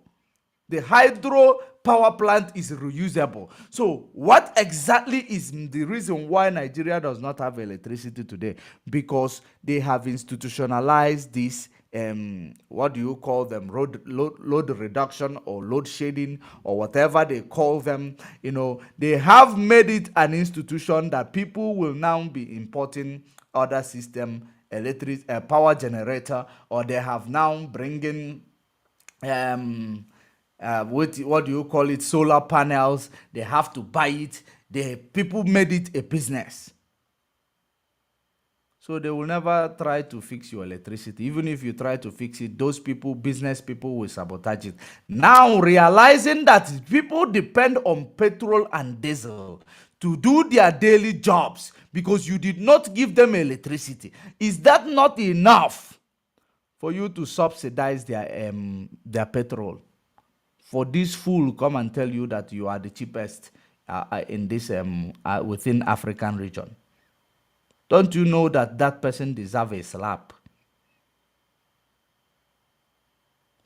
The hydro power plant is reusable. So what exactly is the reason why Nigeria does not have electricity today? Because they have institutionalized this what do you call them, load reduction or load shedding or whatever they call them. They have made it an institution that people will now be importing other system, electric power generator, or they have now bringing what do you call it, solar panels. They have to buy it. People made it a business. So they will never try to fix your electricity. Even if you try to fix it, those people, business people, will sabotage it. Now realizing that people depend on petrol and diesel to do their daily jobs because you did not give them electricity, is that not enough for you to subsidize their petrol? For this fool come and tell you that you are the cheapest in this within African region. Don't you know that person deserves a slap?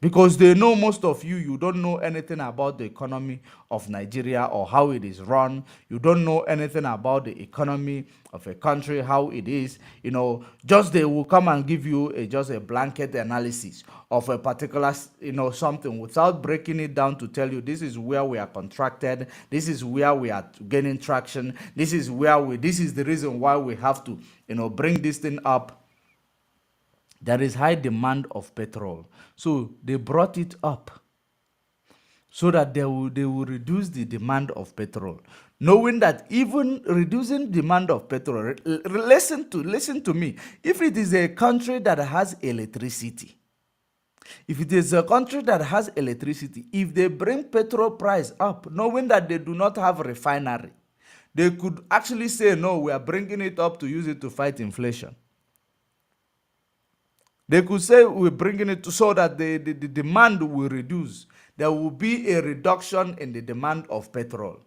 Because they know most of you don't know anything about the economy of Nigeria or how it is run. You don't know anything about the economy of a country, how it is. Just they will come and give you just a blanket analysis of a particular, something without breaking it down to tell you this is where we are contracted, this is where we are gaining traction, this is the reason why we have to, bring this thing up. There is high demand of petrol. So they brought it up so that they will reduce the demand of petrol. Knowing that even reducing demand of petrol, listen to me. If it is a country that has electricity, if they bring petrol price up, knowing that they do not have refinery, they could actually say, no, we are bringing it up to use it to fight inflation. They could say we're bringing it so that the demand will reduce. There will be a reduction in the demand of petrol,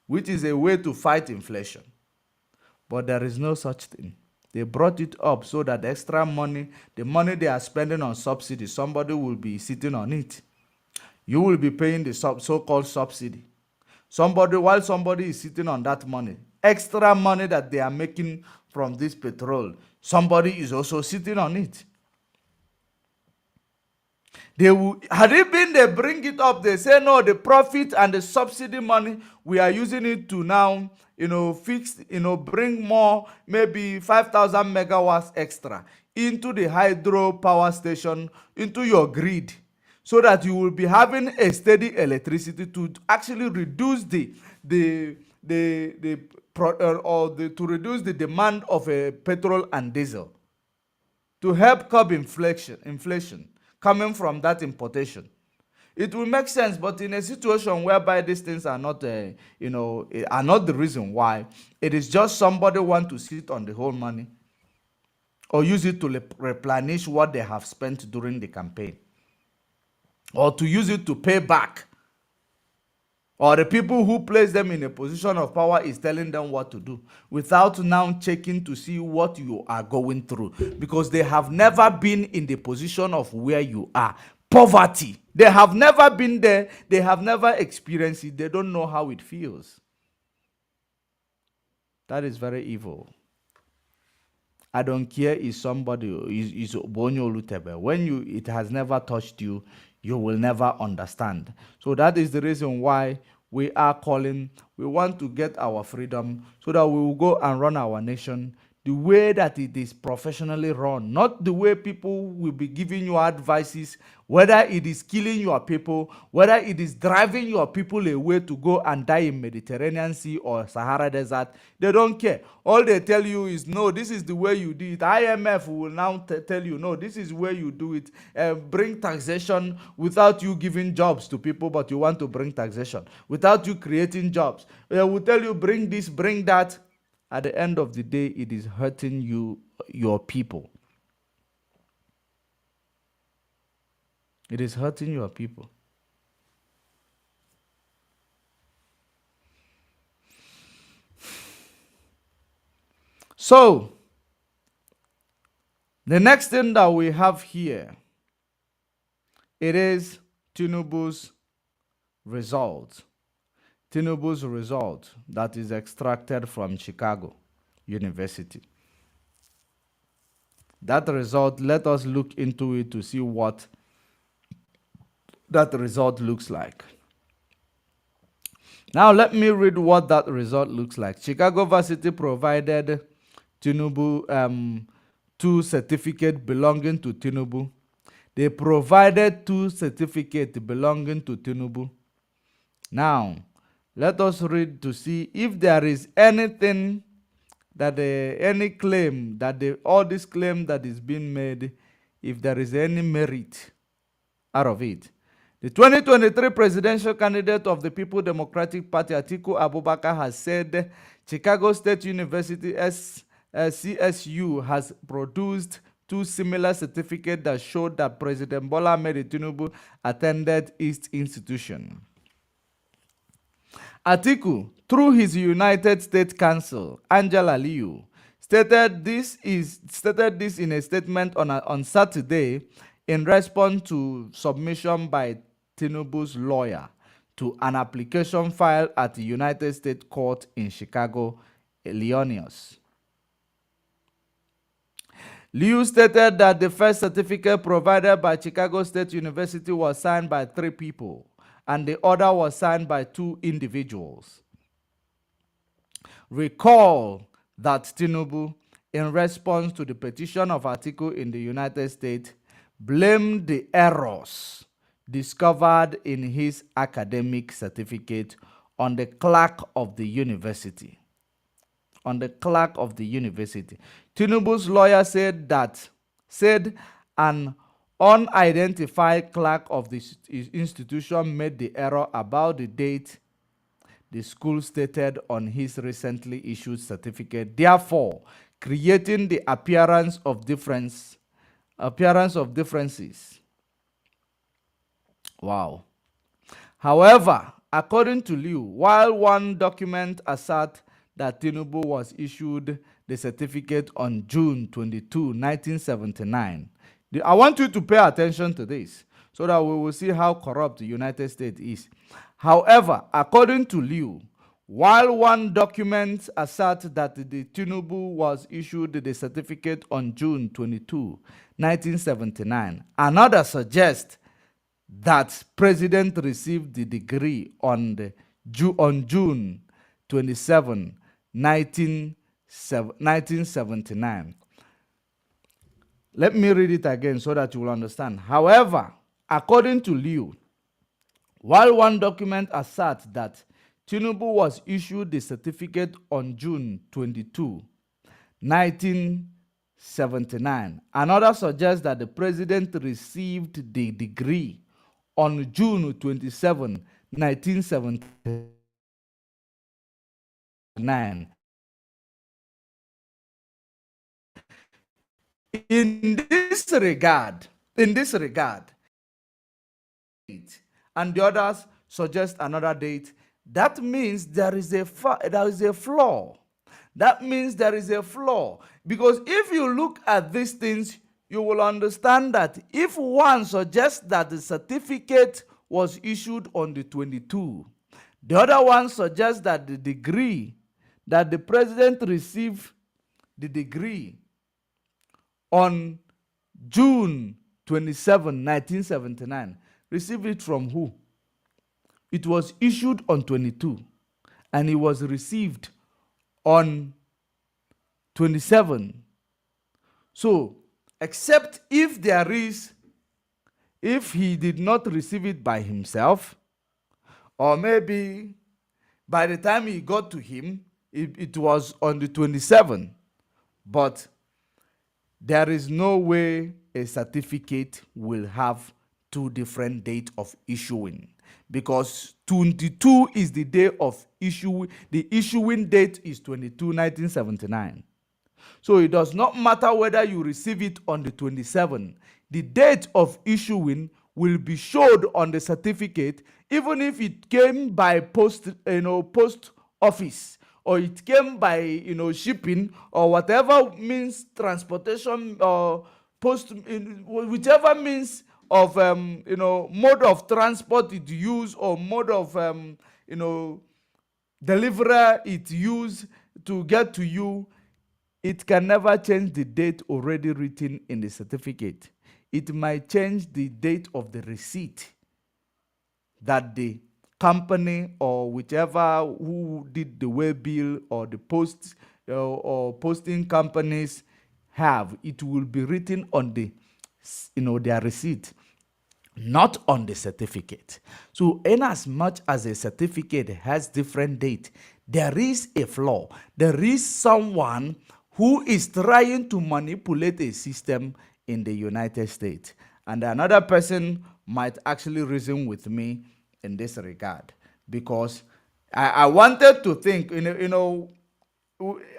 which is a way to fight inflation. But there is no such thing. They brought it up so that extra money, the money they are spending on subsidy, somebody will be sitting on it. You will be paying the so-called subsidy. While somebody is sitting on that money, extra money that they are making from this petrol, somebody is also sitting on it. Had it been they bring it up, they say no, the profit and the subsidy money, we are using it to now, fix, bring more, maybe 5,000 megawatts extra into the hydro power station, into your grid, so that you will be having a steady electricity to actually reduce to reduce the demand of petrol and diesel, to help curb inflation coming from that importation. It will make sense, but in a situation whereby these things are not, are not the reason why, it is just somebody want to sit on the whole money or use it to replenish what they have spent during the campaign, or to use it to pay back, or the people who place them in a position of power is telling them what to do without now checking to see what you are going through, because they have never been in the position of where you are. Poverty, they have never been there, they have never experienced it, they don't know how it feels. That is very evil. I don't care if somebody is Bonyo Lutebe. When it has never touched you, you will never understand. So that is the reason why we are calling. We want to get our freedom so that we will go and run our nation the way that it is professionally run, not the way people will be giving you advices, whether it is killing your people, whether it is driving your people away to go and die in Mediterranean Sea or Sahara Desert. They don't care. All they tell you is, no, this is the way you do it. IMF will now tell you, no, this is where you do it. Bring taxation without you giving jobs to people, but you want to bring taxation without you creating jobs. They will tell you, bring this, bring that. At the end of the day, it is hurting you, your people. It is hurting your people. So, the next thing that we have here, it is Tinubu's result. Tinubu's result that is extracted from Chicago University. That result, let us look into it to see what that result looks like. Now let me read what that result looks like. Chicago University provided Tinubu 2 certificates belonging to Tinubu. They provided 2 certificates belonging to Tinubu. Now, let us read to see if there is anything that any claim that all this claim that is being made, if there is any merit out of it. The 2023 presidential candidate of the People Democratic Party, Atiku Abubakar, has said Chicago State University CSU has produced 2 similar certificates that showed that President Bola Ahmed Tinubu attended each institution. Atiku, through his United States Counsel, Angela Liu, stated this in a statement on Saturday in response to submission by Tinubu's lawyer to an application filed at the United States Court in Chicago, Illinois. Liu stated that the first certificate provided by Chicago State University was signed by 3 people, and the other was signed by 2 individuals. Recall that Tinubu, in response to the petition of Atiku in the United States, blamed the errors discovered in his academic certificate on the clerk of the university. Tinubu's lawyer said an unidentified clerk of the institution made the error about the date the school stated on his recently issued certificate, therefore creating the appearance of differences. Wow. However, according to Liu, while one document asserts that Tinubu was issued the certificate on June 22, 1979, I want you to pay attention to this so that we will see how corrupt the United States is. However, according to Liu, while one document asserts that the Tinubu was issued the certificate on June 22, 1979, another suggests that president received the degree on June 27, 1979. Let me read it again so that you will understand. However, according to Liu, while one document asserts that Tinubu was issued the certificate on June 22, 1979, another suggests that the president received the degree on June 27, 1979. In this regard, and the others suggest another date, that means there is a flaw. That means there is a flaw. Because if you look at these things, you will understand that if one suggests that the certificate was issued on the 22, the other one suggests that the degree, that the president received the degree on June 27, 1979, received it from who? It was issued on 22, and it was received on 27. So, except if he did not receive it by himself, or maybe by the time he got to him, it was on the 27th. But there is no way a certificate will have two different dates of issuing, because 22 is the day of issue. The issuing date is 22, 1979. So it does not matter whether you receive it on the 27th. The date of issuing will be showed on the certificate, even if it came by post office, or it came by shipping, or whatever means transportation, or whichever means of mode of transport it used, or mode of deliverer it used to get to you. It can never change the date already written in the certificate. It might change the date of the receipt that the company or whichever who did the way bill, or the post or posting companies have. It will be written on the their receipt, not on the certificate. So in as much as a certificate has different date, there is a flaw. There is someone who is trying to manipulate a system in the United States. And another person might actually reason with me in this regard, because I wanted to think,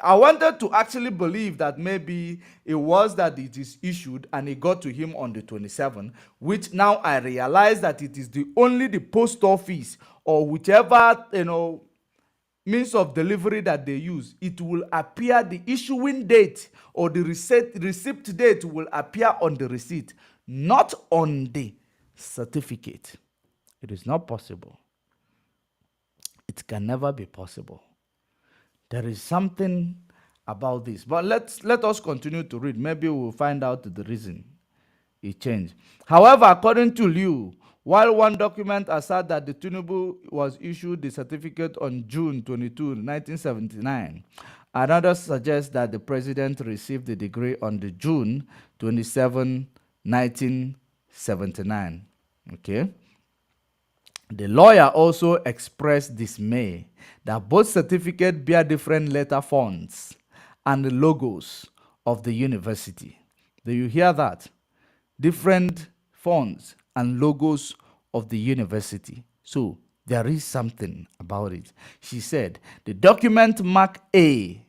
I wanted to actually believe that maybe it was that it is issued and it got to him on the 27th, which now I realize that it is only the post office or whichever, means of delivery that they use. It will appear, the issuing date or the receipt date will appear on the receipt, not on the certificate. It is not possible. It can never be possible. There is something about this. But let us continue to read. Maybe we'll find out the reason it changed. However, according to Liu, while one document asserts that the Tinubu was issued the certificate on June 22, 1979, another suggests that the president received the degree on the June 27, 1979. Okay. The lawyer also expressed dismay that both certificates bear different letter fonts and the logos of the university. Do you hear that? Different fonts and logos of the university. So there is something about it. She said, the document marked A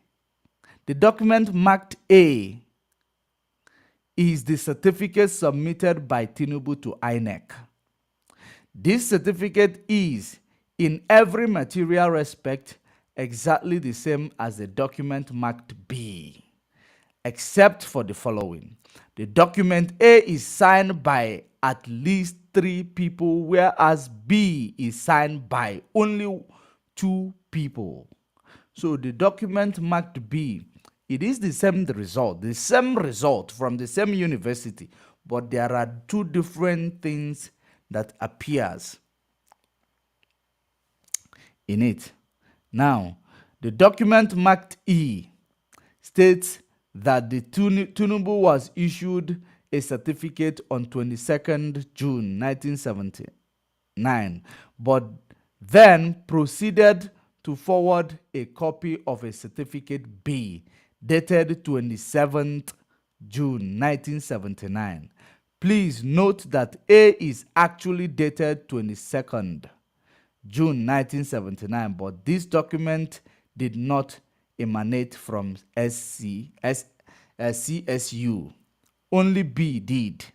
is the certificate submitted by Tinubu to INEC. This certificate is, in every material respect, exactly the same as the document marked B, except for the following. The document A is signed by at least 3 people, whereas B is signed by only 2 people. So the document marked B, it is the same result from the same university, but there are 2 different things that appears in it. Now, the document marked E states that the Tinubu was issued a certificate on 22nd June 1979, but then proceeded to forward a copy of a certificate B dated 27th June 1979. Please note that A is actually dated 22nd June 1979, but this document did not emanate from CSU. Only B did.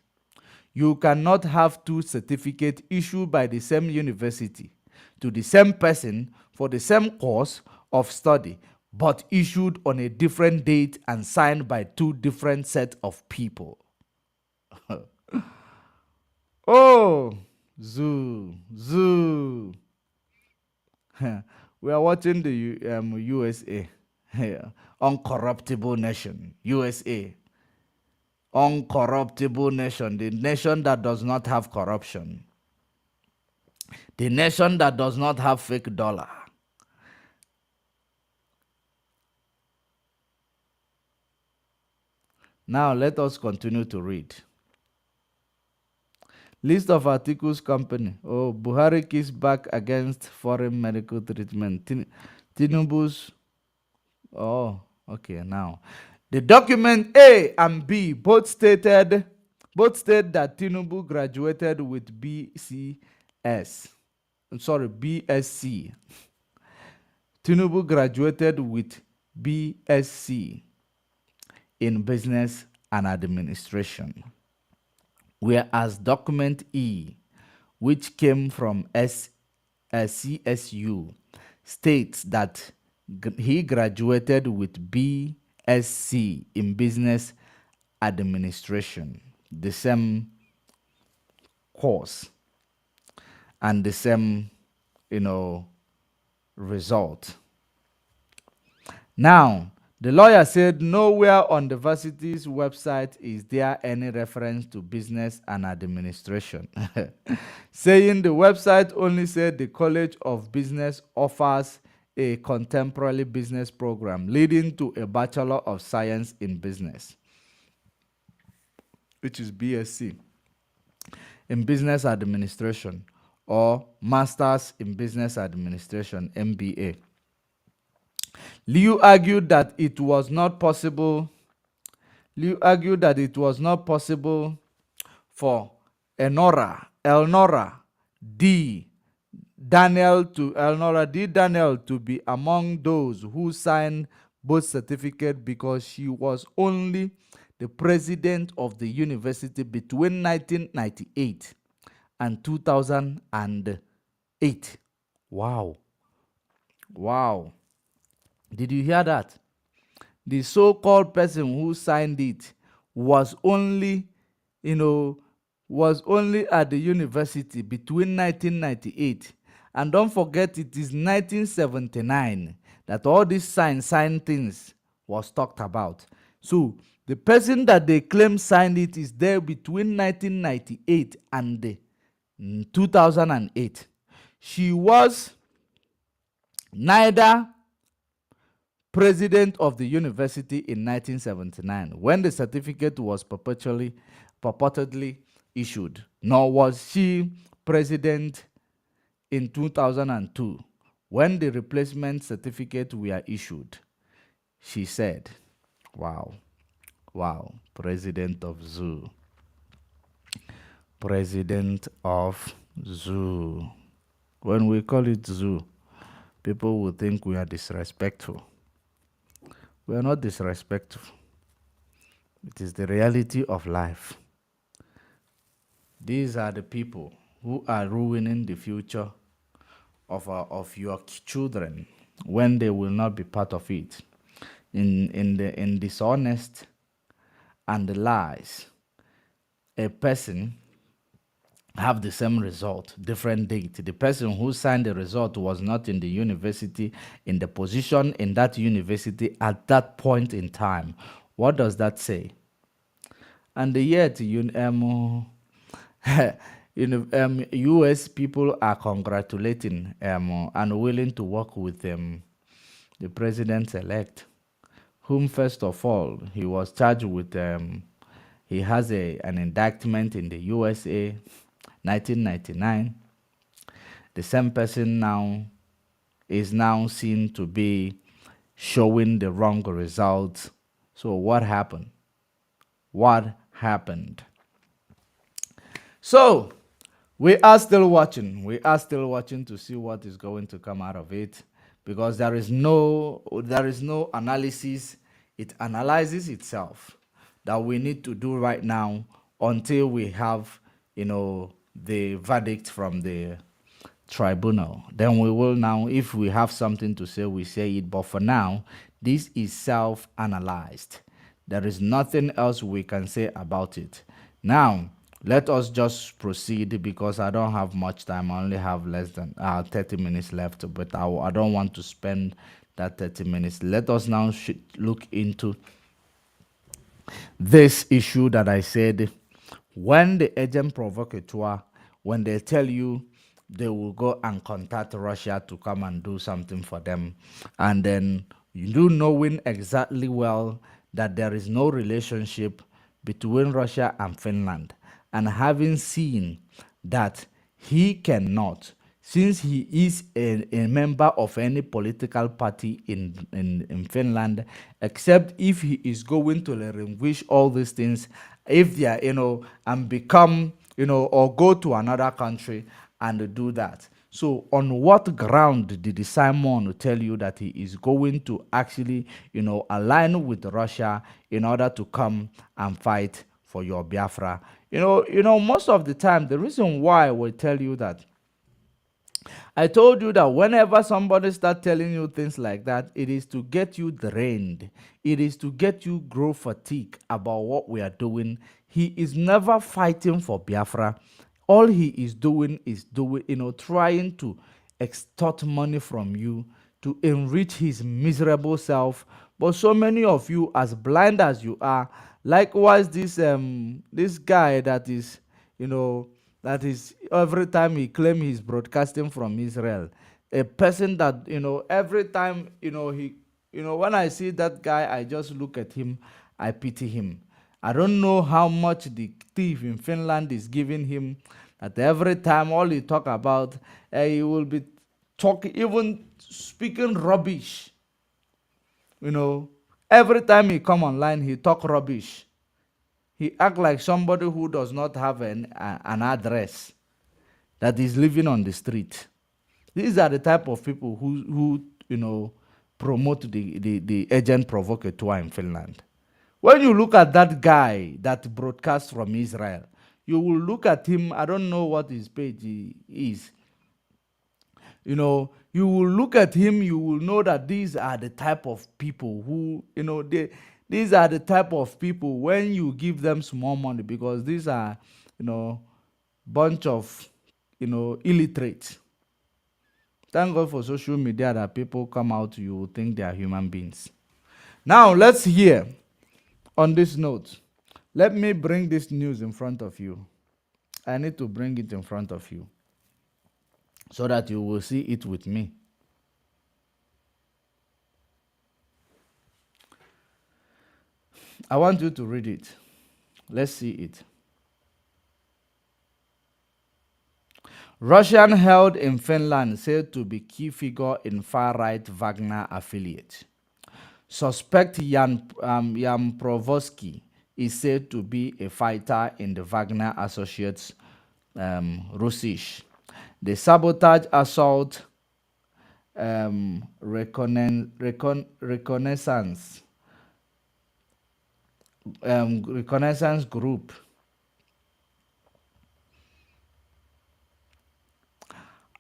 You cannot have two certificates issued by the same university to the same person for the same course of study, but issued on a different date and signed by two different sets of people. Oh, zoo. We are watching the USA, uncorruptible nation, USA, uncorruptible nation, the nation that does not have corruption, the nation that does not have fake dollar. Now let us continue to read. List of articles company. Oh, Buhari kicks back against foreign medical treatment. Tinubu's. Oh, okay. Now, the document A and B both state that Tinubu graduated with BSc. Tinubu graduated with BSc in business and administration. Whereas document E, which came from CSU, states that he graduated with BSc in business administration, the same course and the same, result. Now, the lawyer said nowhere on the university's website is there any reference to business and administration, saying the website only said the College of Business offers a contemporary business program leading to a Bachelor of Science in Business, which is BSc, in Business Administration, or Masters in Business Administration, MBA. Liu argued that it was not possible for Elnora D. Daniel to be among those who signed both certificates because she was only the president of the university between 1998 and 2008. Wow. Did you hear that? The so-called person who signed it was only at the university between 1998. And don't forget, it is 1979 that all these sign things was talked about. So the person that they claim signed it is there between 1998 and 2008. She was neither president of the university in 1979 when the certificate was purportedly issued, nor was she president in 2002 when the replacement certificate were issued. She said, wow, president of zoo. When we call it zoo, people will think we are disrespectful. We are not disrespectful. It is the reality of life. These are the people who are ruining the future of your children when they will not be part of it. In dishonest and the lies, a person have the same result, different date. The person who signed the result was not in the university, in the position in that university at that point in time. What does that say? And yet, US people are congratulating and willing to work with the president-elect, whom first of all he was charged with. He has an indictment in the USA, 1999. The same person now is now seen to be showing the wrong results. So what happened? What happened? So we are still watching. We are still watching to see what is going to come out of it, because there is no analysis. It analyzes itself that we need to do right now until we have the verdict from the tribunal. Then we will now, if we have something to say, we say it. But for now, this is self-analyzed. There is nothing else we can say about it. Now, let us just proceed, because I don't have much time. I only have less than 30 minutes left, but I don't want to spend that 30 minutes. Let us now look into this issue that I said. When the agent provocateur, when they tell you they will go and contact Russia to come and do something for them, and then you knowing exactly well that there is no relationship between Russia and Finland, and having seen that he cannot, since he is a member of any political party in Finland, except if he is going to relinquish all these things, if they are, and become, or go to another country and do that. So on what ground did Simon tell you that he is going to actually, align with Russia in order to come and fight for your Biafra? Most of the time, the reason why we tell you that, I told you that whenever somebody starts telling you things like that, it is to get you drained. It is to get you grow fatigue about what we are doing. He is never fighting for Biafra. All he is doing is trying to extort money from you to enrich his miserable self. But so many of you, as blind as you are, likewise this guy that is, that is every time he claims he's broadcasting from Israel, a person that, every time, when I see that guy, I just look at him, I pity him. I don't know how much the thief in Finland is giving him, that every time all he talk about, he will be talking, even speaking rubbish. Every time he come online, he talk rubbish. He act like somebody who does not have an address, that is living on the street. These are the type of people who promote the agent provocateur in Finland. When you look at that guy that broadcasts from Israel, you will look at him. I don't know what his page is. You will look at him, you will know that these are the type of people who, these are the type of people when you give them small money, because these are, bunch of, illiterates. Thank God for social media that people come out, you will think they are human beings. Now, let's hear on this note. Let me bring this news in front of you. I need to bring it in front of you so that you will see it with me. I want you to read it. Let's see it. Russian held in Finland said to be key figure in far-right Wagner affiliate. Suspect Jan Provoski is said to be a fighter in the Wagner Associates Russisch. The sabotage assault reconnaissance group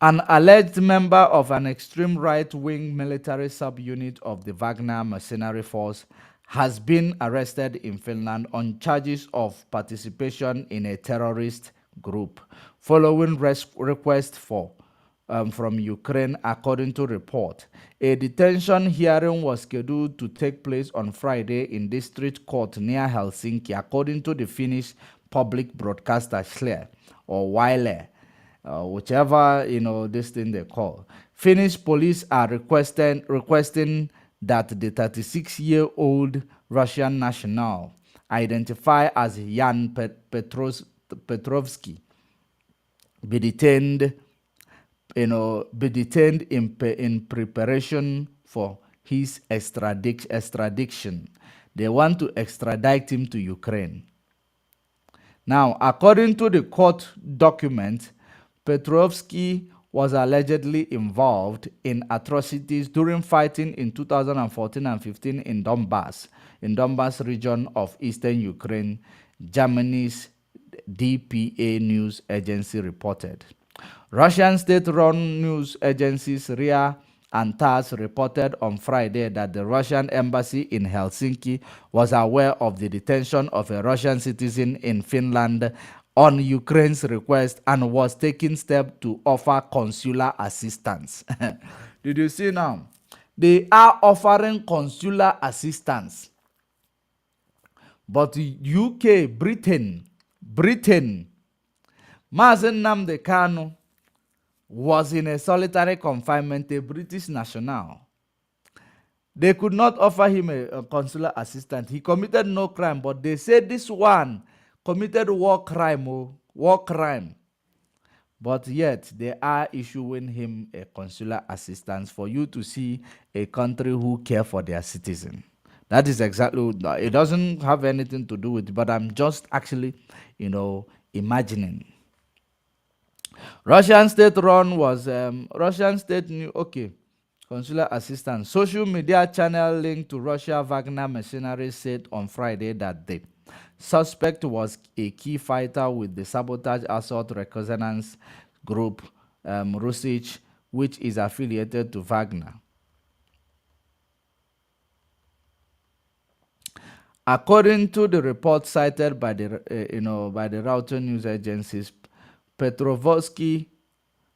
an alleged member of an extreme right-wing military subunit of the Wagner mercenary force has been arrested in Finland on charges of participation in a terrorist group following request from Ukraine, according to report. A detention hearing was scheduled to take place on Friday in district court near Helsinki, according to the Finnish public broadcaster Yle. or Wile, whichever this thing they call. Finnish police are requesting that the 36-year-old Russian national, identified as Jan Petrovsky, be detained in preparation for his extradition. They want to extradite him to Ukraine. Now, according to the court document, Petrovsky was allegedly involved in atrocities during fighting in 2014 and 15 in Donbass region of eastern Ukraine, Germany's DPA news agency reported. Russian state-run news agencies RIA and TASS reported on Friday that the Russian embassy in Helsinki was aware of the detention of a Russian citizen in Finland on Ukraine's request and was taking steps to offer consular assistance. Did you see now? They are offering consular assistance. But UK, Britain, Mazen Nnamdi Kanu was in a solitary confinement, a British national. They could not offer him a consular assistant. He committed no crime, but they said this one committed war crime. But yet, they are issuing him a consular assistance for you to see a country who care for their citizen. That is exactly, it doesn't have anything to do with it, but I'm just actually, imagining. Russian state-run was, Russian state new, okay, consular assistance. Social media channel linked to Russia Wagner mercenaries said on Friday that the suspect was a key fighter with the sabotage assault reconnaissance group, Rusich, which is affiliated to Wagner. According to the report cited by the Reuters news agencies, Petrovsky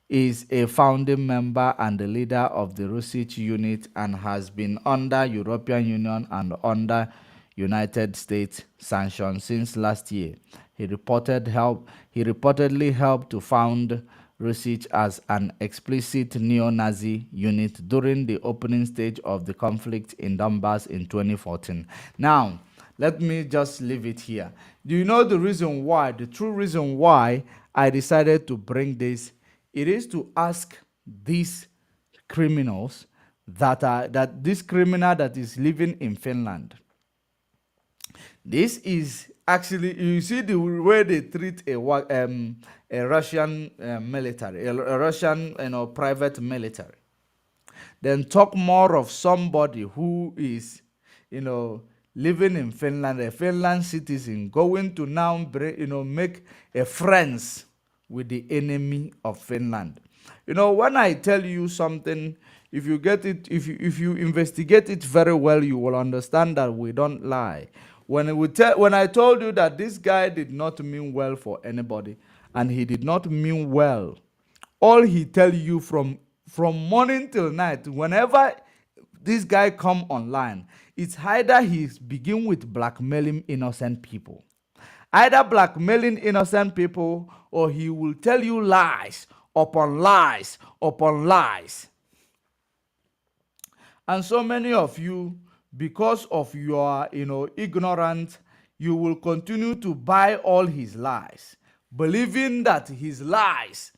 is a founding member and the leader of the Rusich unit and has been under European Union and under United States sanctions since last year. He reportedly helped to found Rusich as an explicit neo-Nazi unit during the opening stage of the conflict in Donbass in 2014. Now, let me just leave it here. Do you know the reason why, the true reason why I decided to bring this? It is to ask these criminals that this criminal that is living in Finland. This is actually, you see the way they treat a Russian military, a Russian private military. Then talk more of somebody who is, living in Finland, a Finland citizen, going to now make a friends with the enemy of Finland. When I tell you something, if you get it, if you investigate it very well, you will understand that we don't lie. When I told you that this guy did not mean well for anybody, and he did not mean well, all he tell you from morning till night, whenever this guy come online, it's either he's begin with blackmailing innocent people. Either blackmailing innocent people, or he will tell you lies upon lies upon lies. And so many of you, because of your ignorance, you will continue to buy all his lies, believing that his lies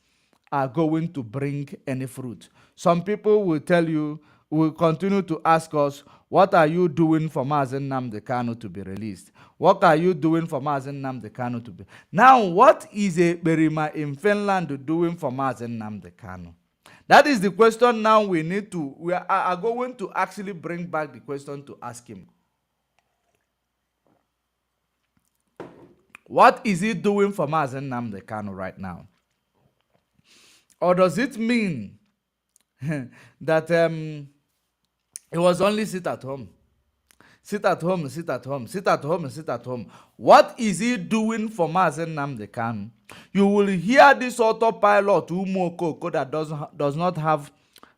are going to bring any fruit. Some people will tell you, will continue to ask us, what are you doing for Mazen Nnamdi Kanu to be released? What are you doing for Mazen Nnamdi Kanu to be? Now, what is Ekperima in Finland doing for Mazen Nnamdi Kanu? That is the question now we are going to actually bring back the question to ask him. What is he doing for Mazen Nnamdi Kanu right now? Or does it mean that it was only sit at home? Sit at home, sit at home, sit at home, sit at home. What is he doing for Mazen Nnamdi Kanu? You will hear this autopilot Umokoko that does not have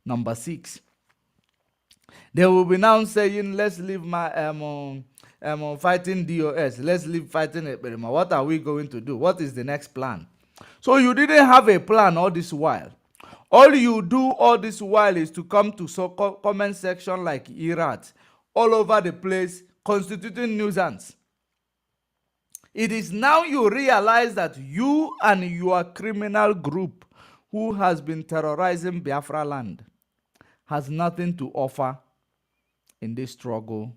number 6. They will be now saying, let's leave my fighting DOS. Let's leave fighting Ekperima. What are we going to do? What is the next plan? So you didn't have a plan all this while. All you do all this while is to come to comment section like Irat all over the place, constituting nuisance. It is now you realize that you and your criminal group who has been terrorizing Biafra land has nothing to offer in this struggle.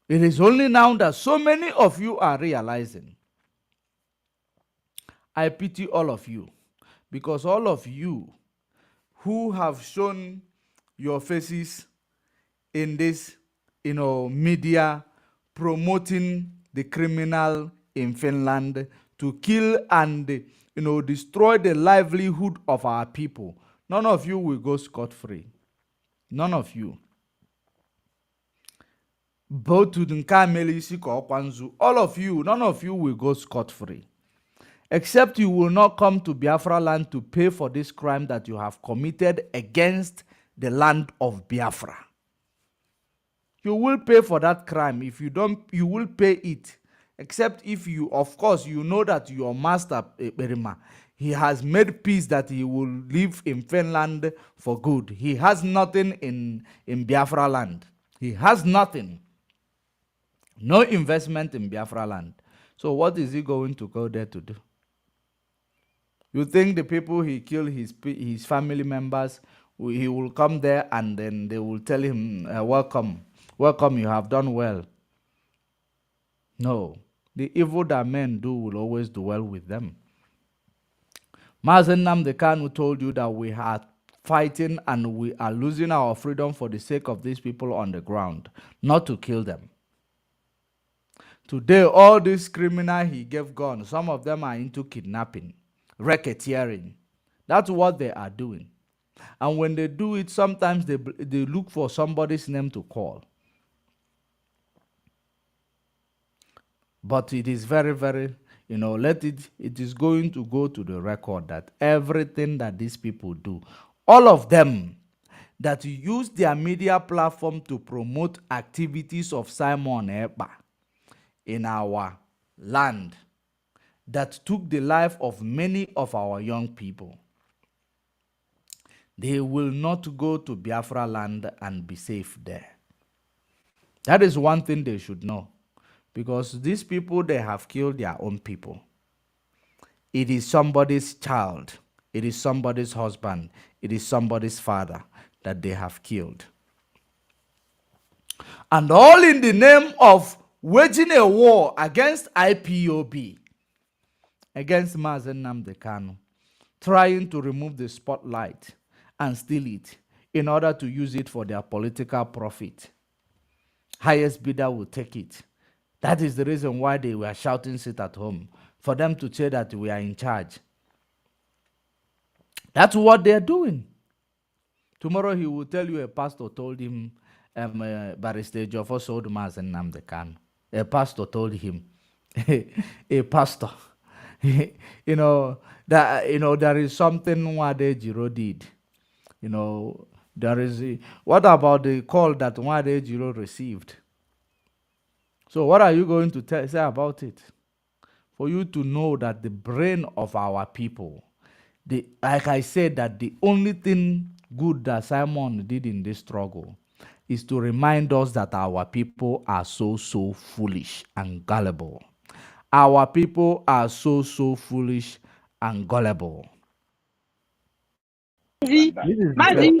It is only now that so many of you are realizing. I pity all of you, because all of you who have shown your faces in this, media promoting the criminal in Finland to kill and, destroy the livelihood of our people. None of you will go scot-free. None of you. Both to the all of you, none of you will go scot-free. Except you will not come to Biafra land to pay for this crime that you have committed against the land of Biafra. You will pay for that crime. If you don't, you will pay it. Except if you, of course, you know that your master, Ekperima, he has made peace that he will live in Finland for good. He has nothing in Biafra land. He has nothing. No investment in Biafra land. So what is he going to go there to do? You think the people he killed, his family members, he will come there and then they will tell him, welcome, welcome, you have done well. No, the evil that men do will always dwell with them. Mazen Nnamdi Kanu told you that we are fighting and we are losing our freedom for the sake of these people on the ground, not to kill them. Today, all these criminals he gave guns, some of them are into kidnapping, racketeering. That's what they are doing. And when they do it, sometimes they look for somebody's name to call. But it is very, very, it is going to go to the record that everything that these people do, all of them that use their media platform to promote activities of Simon Ekpa in our land, that took the life of many of our young people, they will not go to Biafra land and be safe there. That is one thing they should know. Because these people, they have killed their own people. It is somebody's child. It is somebody's husband. It is somebody's father that they have killed. And all in the name of waging a war against IPOB, against Mazen Nnamdi Kanu, trying to remove the spotlight and steal it in order to use it for their political profit. Highest bidder will take it. That is the reason why they were shouting sit at home, for them to say that we are in charge. That's what they're doing. Tomorrow he will tell you a pastor told him, Barrister Jofo sold Mazen Nnamdi Kanu. A pastor told him, a pastor, there is something Wade Jiro did. There is what about the call that Wade Jiro received? So what are you going to say about it? For you to know that the brain of our people, like I said, that the only thing good that Simon did in this struggle is to remind us that our people are so foolish and gullible. Our people are so foolish and gullible. Mazi,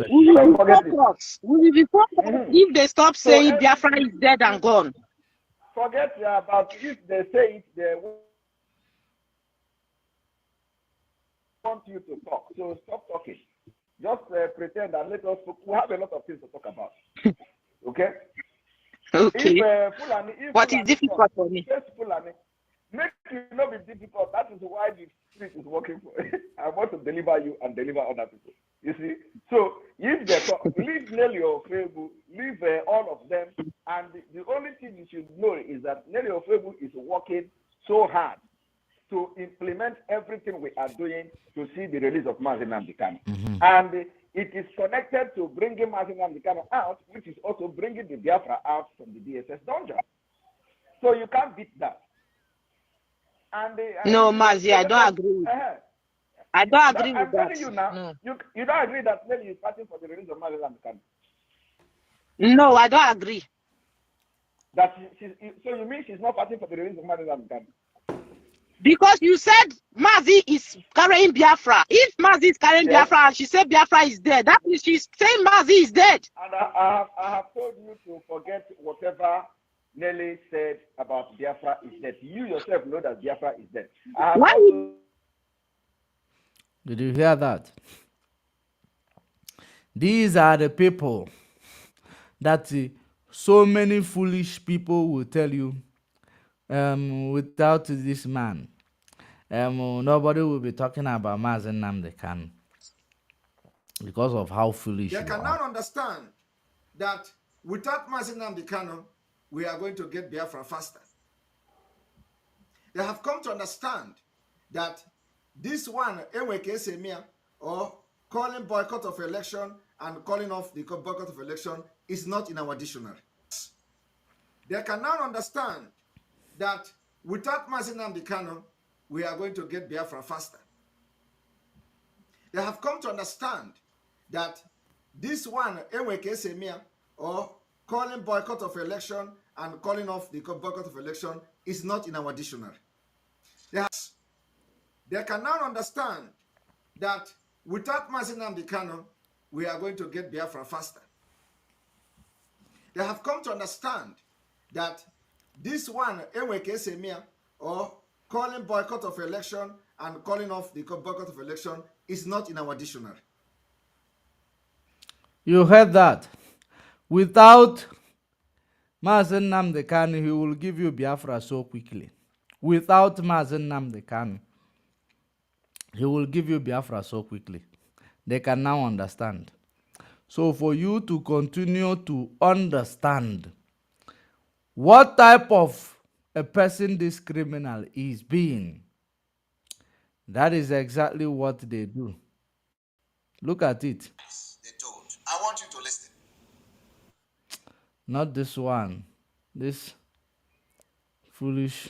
will you be focused if they stop saying Biafra is dead and gone? Forget about if they say it, they want you to talk. So stop talking. Just pretend and let us. We have a lot of things to talk about. Okay. Okay. If what is difficult for me? Make it not be difficult. That is why the street is working for. I want to deliver you and deliver other people. You see. So if they talk, leave Nelly Ofebu, leave all of them, and the only thing you should know is that Nelly Ofebu is working so hard to implement everything we are doing to see the release of Mazen Nnamdi Kanu. And it is connected to bringing Mazen Nnamdi Kanu out, which is also bringing the Biafra out from the DSS dungeon. So you can't beat that. No, Mazi, I don't agree with I don't agree I'm with that. telling you now, No. you don't agree that Nelly is fighting for the release of Mazi Kanu. No, I don't agree. That so you mean she's not fighting for the release of Mazi Kanu? Because you said Mazi is carrying Biafra. If Mazi is carrying Biafra and she said Biafra is dead, that means she's saying Mazi is dead. And I have told you to forget whatever Nelly said about Biafra is dead. You yourself know that Biafra is dead. Did you hear that? These are the people that so many foolish people will tell you, without this man, nobody will be talking about Mazi Nnamdi Kanu because of how foolish They you can are. now understand that without Mazi Nnamdi Kanu, we are going to get Biafra faster. They have come to understand that this one, Enweke Semia, or calling boycott of election and calling off the boycott of election is not in our dictionary. They can now understand that without Mazi Nnamdi Kanu, we are going to get Biafra faster. They have come to understand that this one, Enweke Semia, or calling boycott of election and calling off the boycott of election is not in our dictionary. They can now understand that without Mazi Nnamdi Kanu, we are going to get Biafra faster. They have come to understand that this one, Enweke Semia, or calling boycott of election and calling off the boycott of election is not in our dictionary. You heard that? Without Mazi Nnamdi Kanu, he will give you Biafra so quickly. Without Mazi Nnamdi Kanu, he will give you Biafra so quickly. They can now understand. So for you to continue to understand what type of a person this criminal is being, that is exactly what they do. Look at it. They told. I want you to listen. Not this one. This foolish.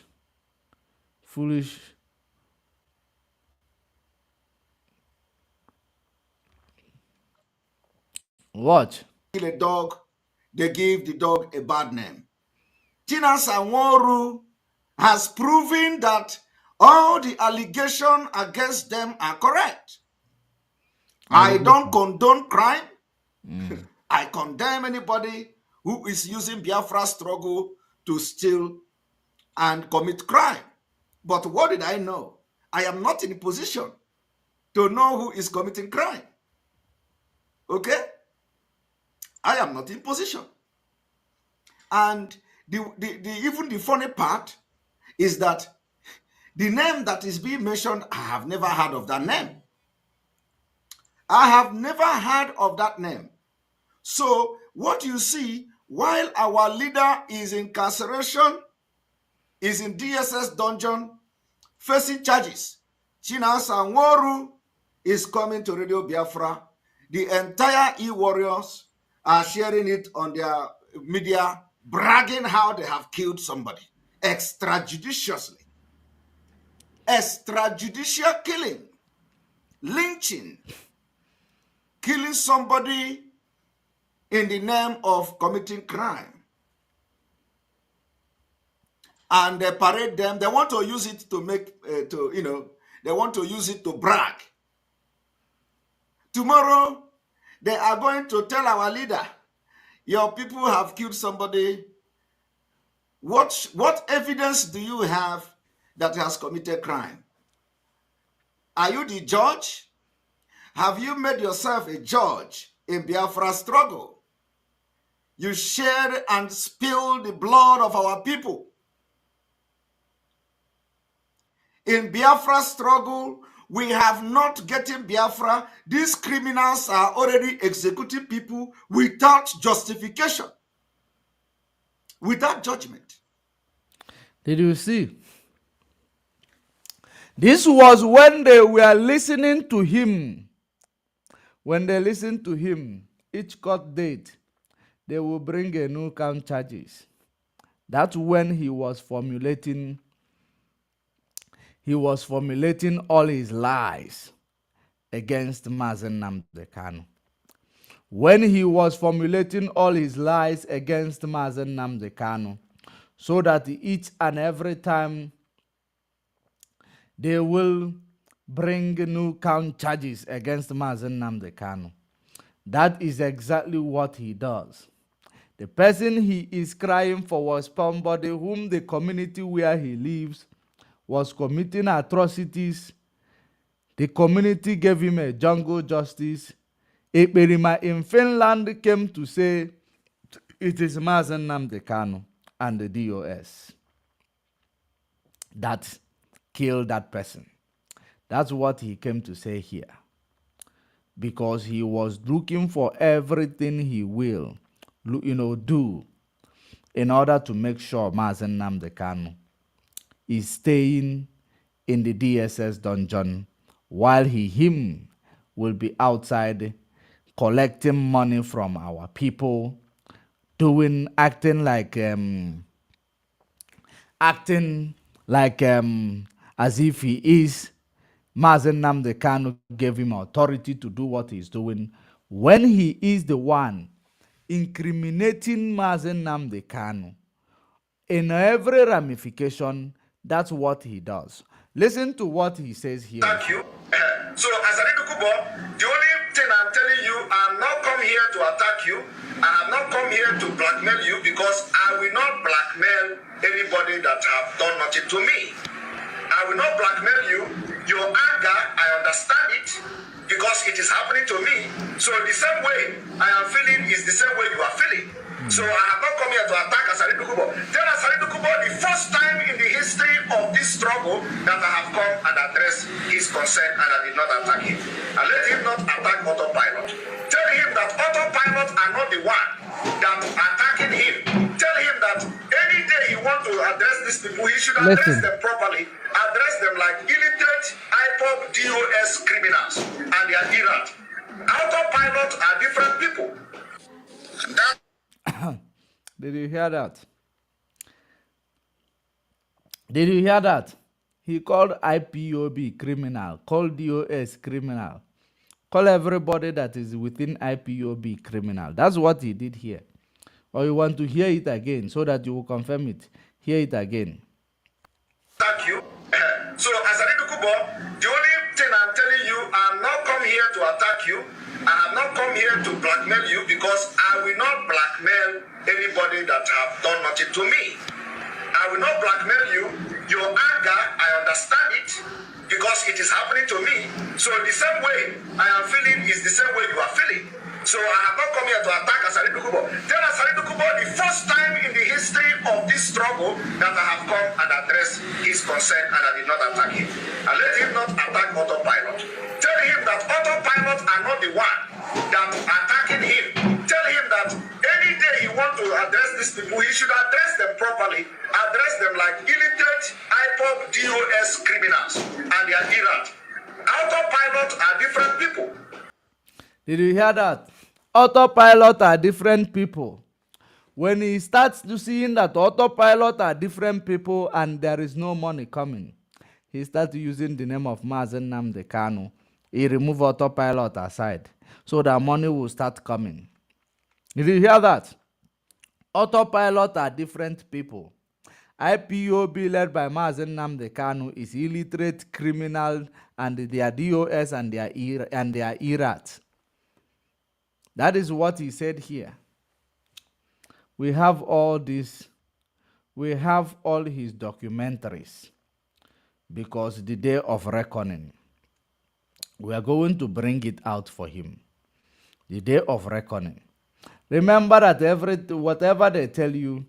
Watch. Kill a dog, they give the dog a bad name. Tina Sanworu has proven that all the allegations against them are correct. I don't condone crime. I condemn anybody who is using Biafra struggle to steal and commit crime. But what did I know? I am not in a position to know who is committing crime. Okay? I am not in position. And even the funny part is that the name that is being mentioned, I have never heard of that name. I have never heard of that name. So what you see, while our leader is in incarceration, is in DSS dungeon, facing charges, China Sanworu is coming to Radio Biafra. The entire E-Warriors are sharing it on their media, bragging how they have killed somebody extrajudiciously. Extrajudicial killing, lynching, killing somebody in the name of committing crime. And they parade them. They want to use it to make, they want to use it to brag. Tomorrow, they are going to tell our leader, your people have killed somebody. What evidence do you have that has committed crime? Are you the judge? Have you made yourself a judge in Biafra struggle? You shed and spilled the blood of our people. In Biafra struggle, we have not getting Biafra. These criminals are already executing people without justification, without judgment. Did you see? This was when they were listening to him. When they listened to him, each court date, they will bring a new count charges. That's when he was formulating he was formulating all his lies against Mazen Nnamdi Kanu. When he was formulating all his lies against Mazen Nnamdi Kanu, so that each and every time they will bring new count charges against Mazen Nnamdi Kanu. That is exactly what he does. The person he is crying for was somebody whom the community where he lives was committing atrocities. The community gave him a jungle justice. Ekperima in Finland came to say it is Mazen Nnamdi Kanu and the DOS that killed that person. That's what he came to say here. Because he was looking for everything he will, do in order to make sure Mazen Nnamdi Kanu is staying in the DSS dungeon while him will be outside collecting money from our people, acting like as if he is. Mazen Nnamdi Kanu gave him authority to do what he's doing when he is the one incriminating Mazen Nnamdi Kanu in every ramification. That's what he does. Listen to what he says here. Thank you. So, as a little Kubo, the only thing I'm telling you, I'm not come here to attack you. I have not come here to blackmail you, because I will not blackmail anybody that have done nothing to me. I will not blackmail you. Your anger, I understand it, because it is happening to me. So the same way I am feeling is the same way you are feeling. So I have not come here to attack Asari Kubo. Tell Asari Kubo the first time in the history of this struggle that I have come and addressed his concern, and I did not attack him. And let him not attack autopilot. Tell him that autopilot are not the one that attacking him. Tell him that any day he want to address these people, he should address them properly. Address them like illiterate, IPOP, DOS criminals and their errand. Autopilot are different people. Did you hear that? Did you hear that? He called IPOB criminal, called DOS criminal, call everybody that is within IPOB criminal. That's what he did here. Or you want to hear it again so that you will confirm it? Hear it again. Thank you. So, as a little Kubo, the only thing I'm telling you, I'm not come here to attack you. I have not come here to blackmail you, because I will not blackmail anybody that have done nothing to me. I will not blackmail you. Your anger, I understand it, because it is happening to me. So the same way I am feeling is the same way you are feeling. So I have not come here to attack Asari Kubo. Tell Asari Kubo the first time in the history of this struggle that I have come and addressed his concern, and I did not attack him. And let him not attack autopilot. Tell him that autopilot are not the one that attacking him. Tell him that any day he want to address these people, he should address them properly. Address them like illiterate, IPOP, DOS criminals and their errand. Autopilot are different people. Did you hear that? Autopilot are different people. When he starts to seeing that autopilot are different people and there is no money coming, he starts using the name of Mazen Nnamdi Kanu. He remove autopilot aside so that money will start coming. Did you hear that? Autopilot are different people. IPOB led by Mazen Nnamdi Kanu is illiterate, criminal, and their DOS and their ERAT. That is what he said here. We have all this. We have all his documentaries, because the day of reckoning, we are going to bring it out for him. The day of reckoning. Remember that whatever they tell you,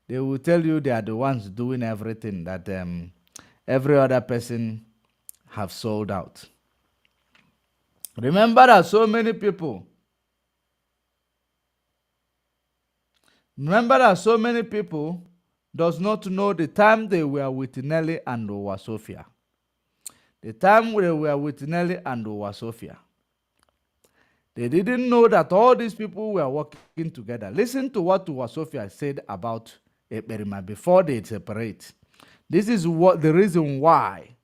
they will tell you they are the ones doing everything, that every other person have sold out. Remember that so many people does not know the time they were with Nelly and Owasofia. The time they were with Nelly and Owasofia. They didn't know that all these people were working together. Listen to what Owasofia said about Ekperima before they separate. This is what the reason why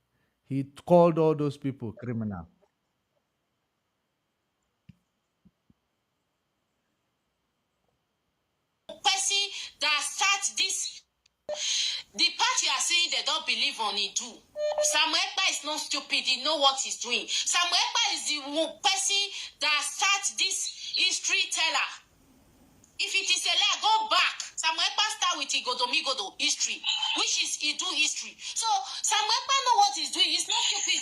he called all those people criminal. Person that start this, the part you are saying they don't believe on it do. Samuel Ekpa is not stupid, he know what he's doing. Samuel Ekpa is the person that start this history teller. If it is a lie, go back. Samuel Ekpa start with Igodomigodo history, which is he do history. So Samuel Ekpa know what he's doing. He's not stupid.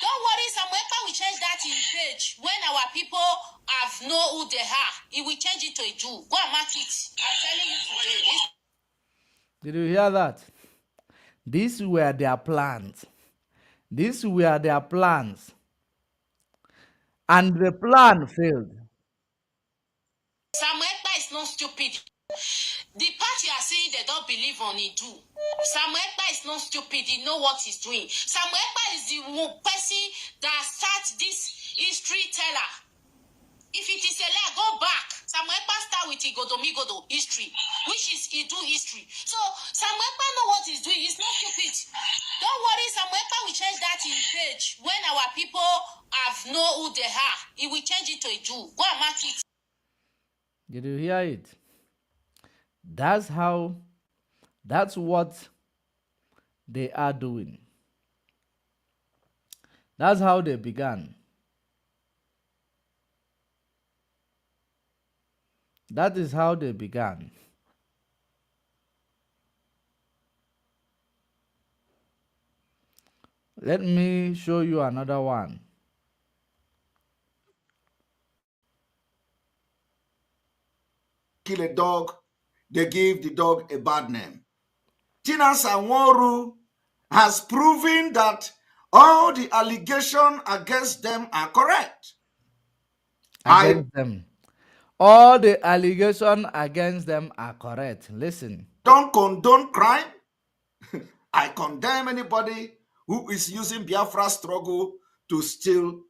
Don't worry, Samuel Ekpa will change that in page. When our people have know who they are, he will change it to a Jew. Go and mark it. I'm telling you today. Did you hear that? These were their plans. These were their plans. And the plan failed. Samuel Ekpa is not stupid. The part you are saying they don't believe on it do. Samuel Ekpa is not stupid, he know what he's doing. Samuel Ekpa is the person that start this history teller. If it is a lie, go back. Samuel Ekpa start with Igodomigodo history, which is he do history. So Samuel Ekpa know what he's doing. He's not stupid. Don't worry, Samuel Ekpa will change that in page. When our people have know who they are, he will change it to a Jew. Go and mark it. Did you hear it? That's what they are doing. That's how they began. That is how they began. Let me show you another one. Kill a dog, they give the dog a bad name. Tina Sanworu has proven that all the allegations against them are correct. Against them. All the allegations against them are correct. Listen. Don't condone crime. I condemn anybody who is using Biafra struggle to steal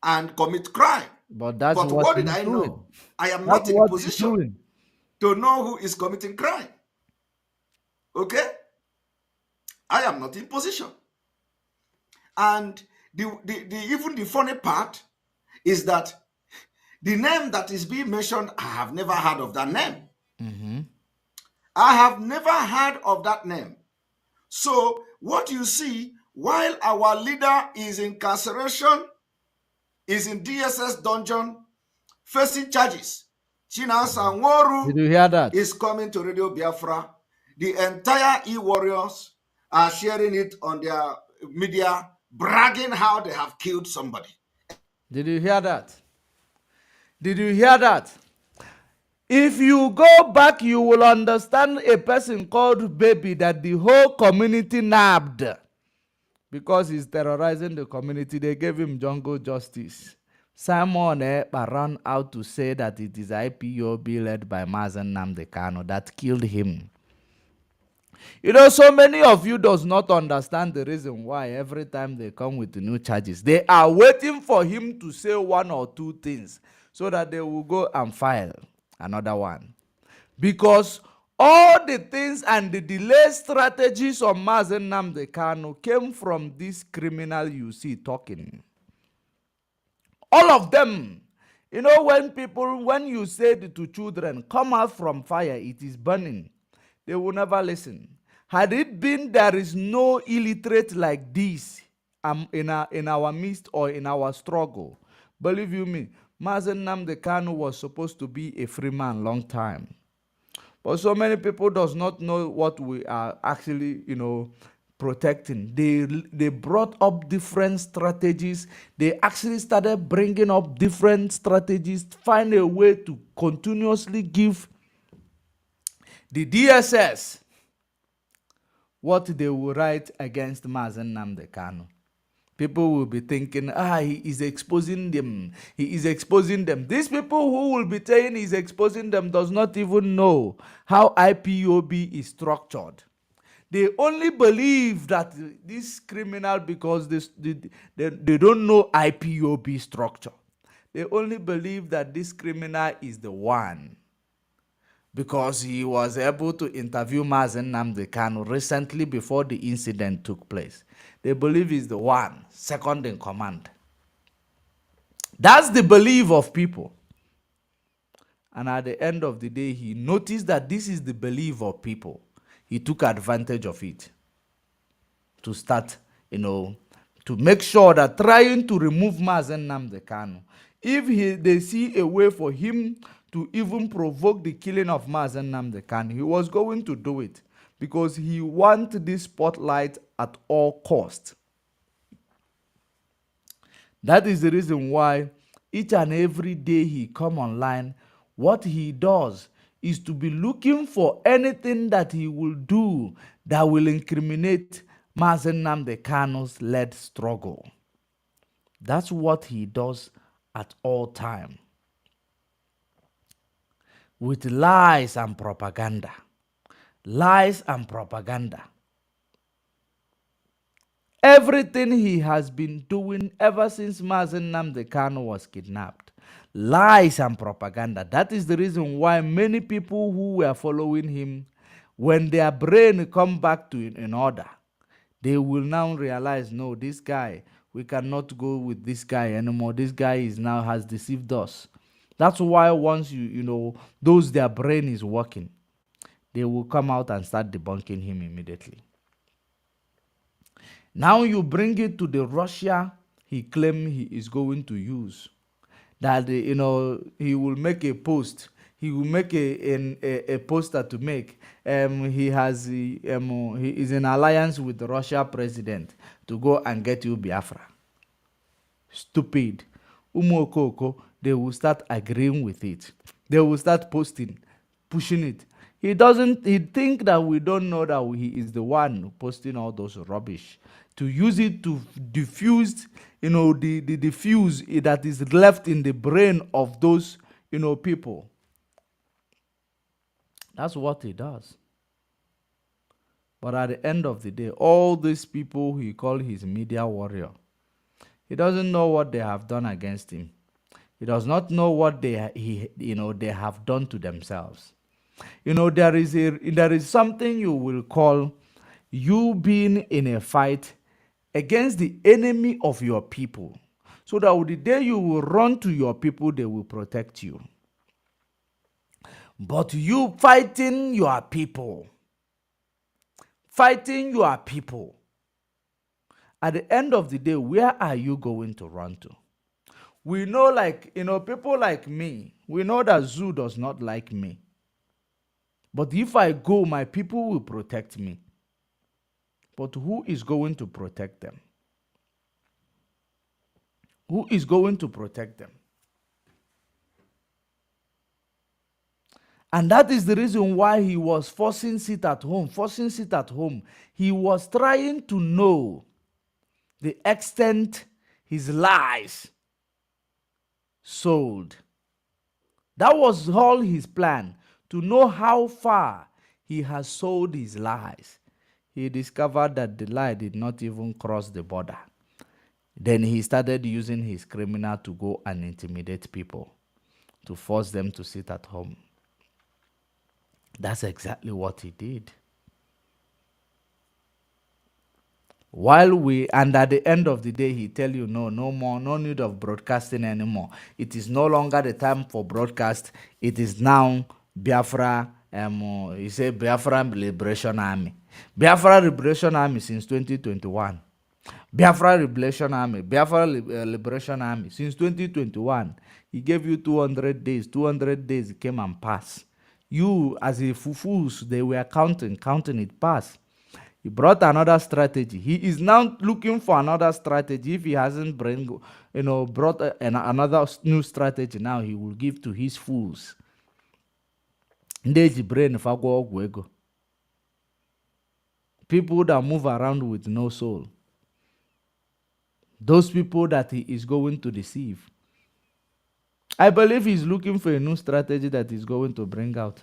and commit crime. But that's what did he's I doing. know? I am That's not in a what he's position doing. to know who is committing crime. Okay? I am not in position. And even the funny part is that the name that is being mentioned, I have never heard of that name. I have never heard of that name. So what you see, while our leader is in incarceration, is in DSS dungeon, facing charges, China Sanworu Did you hear that? is coming to Radio Biafra. The entire E-Warriors are sharing it on their media, bragging how they have killed somebody. Did you hear that? Did you hear that? If you go back, you will understand a person called Baby that the whole community nabbed because he's terrorizing the community. They gave him jungle justice. Simon Ekpa ran out to say that it is IPOB led by Mazen Nnamdi Kanu that killed him. You know, so many of you does not understand the reason why every time they come with the new charges, they are waiting for him to say one or two things so that they will go and file another one. Because all the things and the delay strategies of Mazen Nnamdi Kanu came from this criminal you see talking. All of them. You know, when you said to children, come out from fire, it is burning, they will never listen. Had it been there is no illiterate like this in our midst or in our struggle, believe you me, Mazen Nnamdi Kanu was supposed to be a free man long time. But so many people does not know what we are actually, protecting. They brought up different strategies. They actually started bringing up different strategies, find a way to continuously give the DSS what they will write against Mazen Nnamdi Kanu. People will be thinking, he is exposing them. He is exposing them. These people who will be saying he's exposing them does not even know how IPOB is structured. They only believe that this criminal, because they don't know IPOB structure. They only believe that this criminal is the one. because he was able to interview Mazen Nnamdi Kanu recently before the incident took place. They believe he's the one, second in command. That's the belief of people. And at the end of the day, he noticed that this is the belief of people. He took advantage of it to start, to make sure that trying to remove Mazen Nnamdi Kanu, if they see a way for him to even provoke the killing of Mazen Nnamdi Kanu, he was going to do it because he wants this spotlight at all costs. That is the reason why each and every day he come online, what he does is to be looking for anything that he will do that will incriminate Mazen Nnamdi Kanu's led struggle. That's what he does at all time. With lies and propaganda. Lies and propaganda. Everything he has been doing ever since Mazen Nnamdi Kanu was kidnapped. Lies and propaganda. That is the reason why many people who were following him, when their brain come back to in order, they will now realize, no, this guy, we cannot go with this guy anymore. This guy has deceived us. That's why once those their brain is working, they will come out and start debunking him immediately. Now you bring it to the Russia he claimed he is going to use. That, he will make a post. He will make a poster to make. He is in alliance with the Russia president to go and get you Biafra. Stupid. Umokoko, they will start agreeing with it. They will start posting, pushing it. He think that we don't know that he is the one posting all those rubbish, to use it to diffuse, the fuse that is left in the brain of those, people. That's what he does. But at the end of the day, all these people he call his media warrior, he doesn't know what they have done against him. He does not know what they have done to themselves. There is something you will call you being in a fight against the enemy of your people, so that the day you will run to your people, they will protect you. But you fighting your people, at the end of the day, where are you going to run to? We know, people like me, we know that Zoo does not like me. But if I go, my people will protect me. But who is going to protect them? Who is going to protect them? And that is the reason why he was forcing sit at home. He was trying to know the extent his lies sold. That was all his plan, to know how far he has sold his lies. He discovered that the lie did not even cross the border. Then he started using his criminal to go and intimidate people, to force them to sit at home. That's exactly what he did. And at the end of the day, he tell you, no more, no need of broadcasting anymore. It is no longer the time for broadcast. It is now Biafra, he said Biafra Liberation Army. Biafra Liberation Army since 2021. Biafra Liberation Army since 2021. He gave you 200 days. 200 days came and passed. You, as a fufus, they were counting it passed. He brought another strategy. He is now looking for another strategy. If he hasn't brought another new strategy, now he will give to his fools. People that move around with no soul. Those people that he is going to deceive. I believe he's looking for a new strategy that he's going to bring out.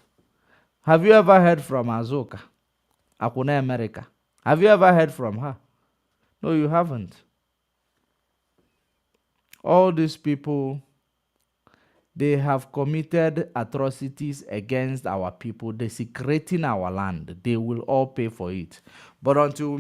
Have you ever heard from Azoka? Akuna America. Have you ever heard from her? No, you haven't. All these people, They have committed atrocities against our people, desecrating our land. They will all pay for it. But until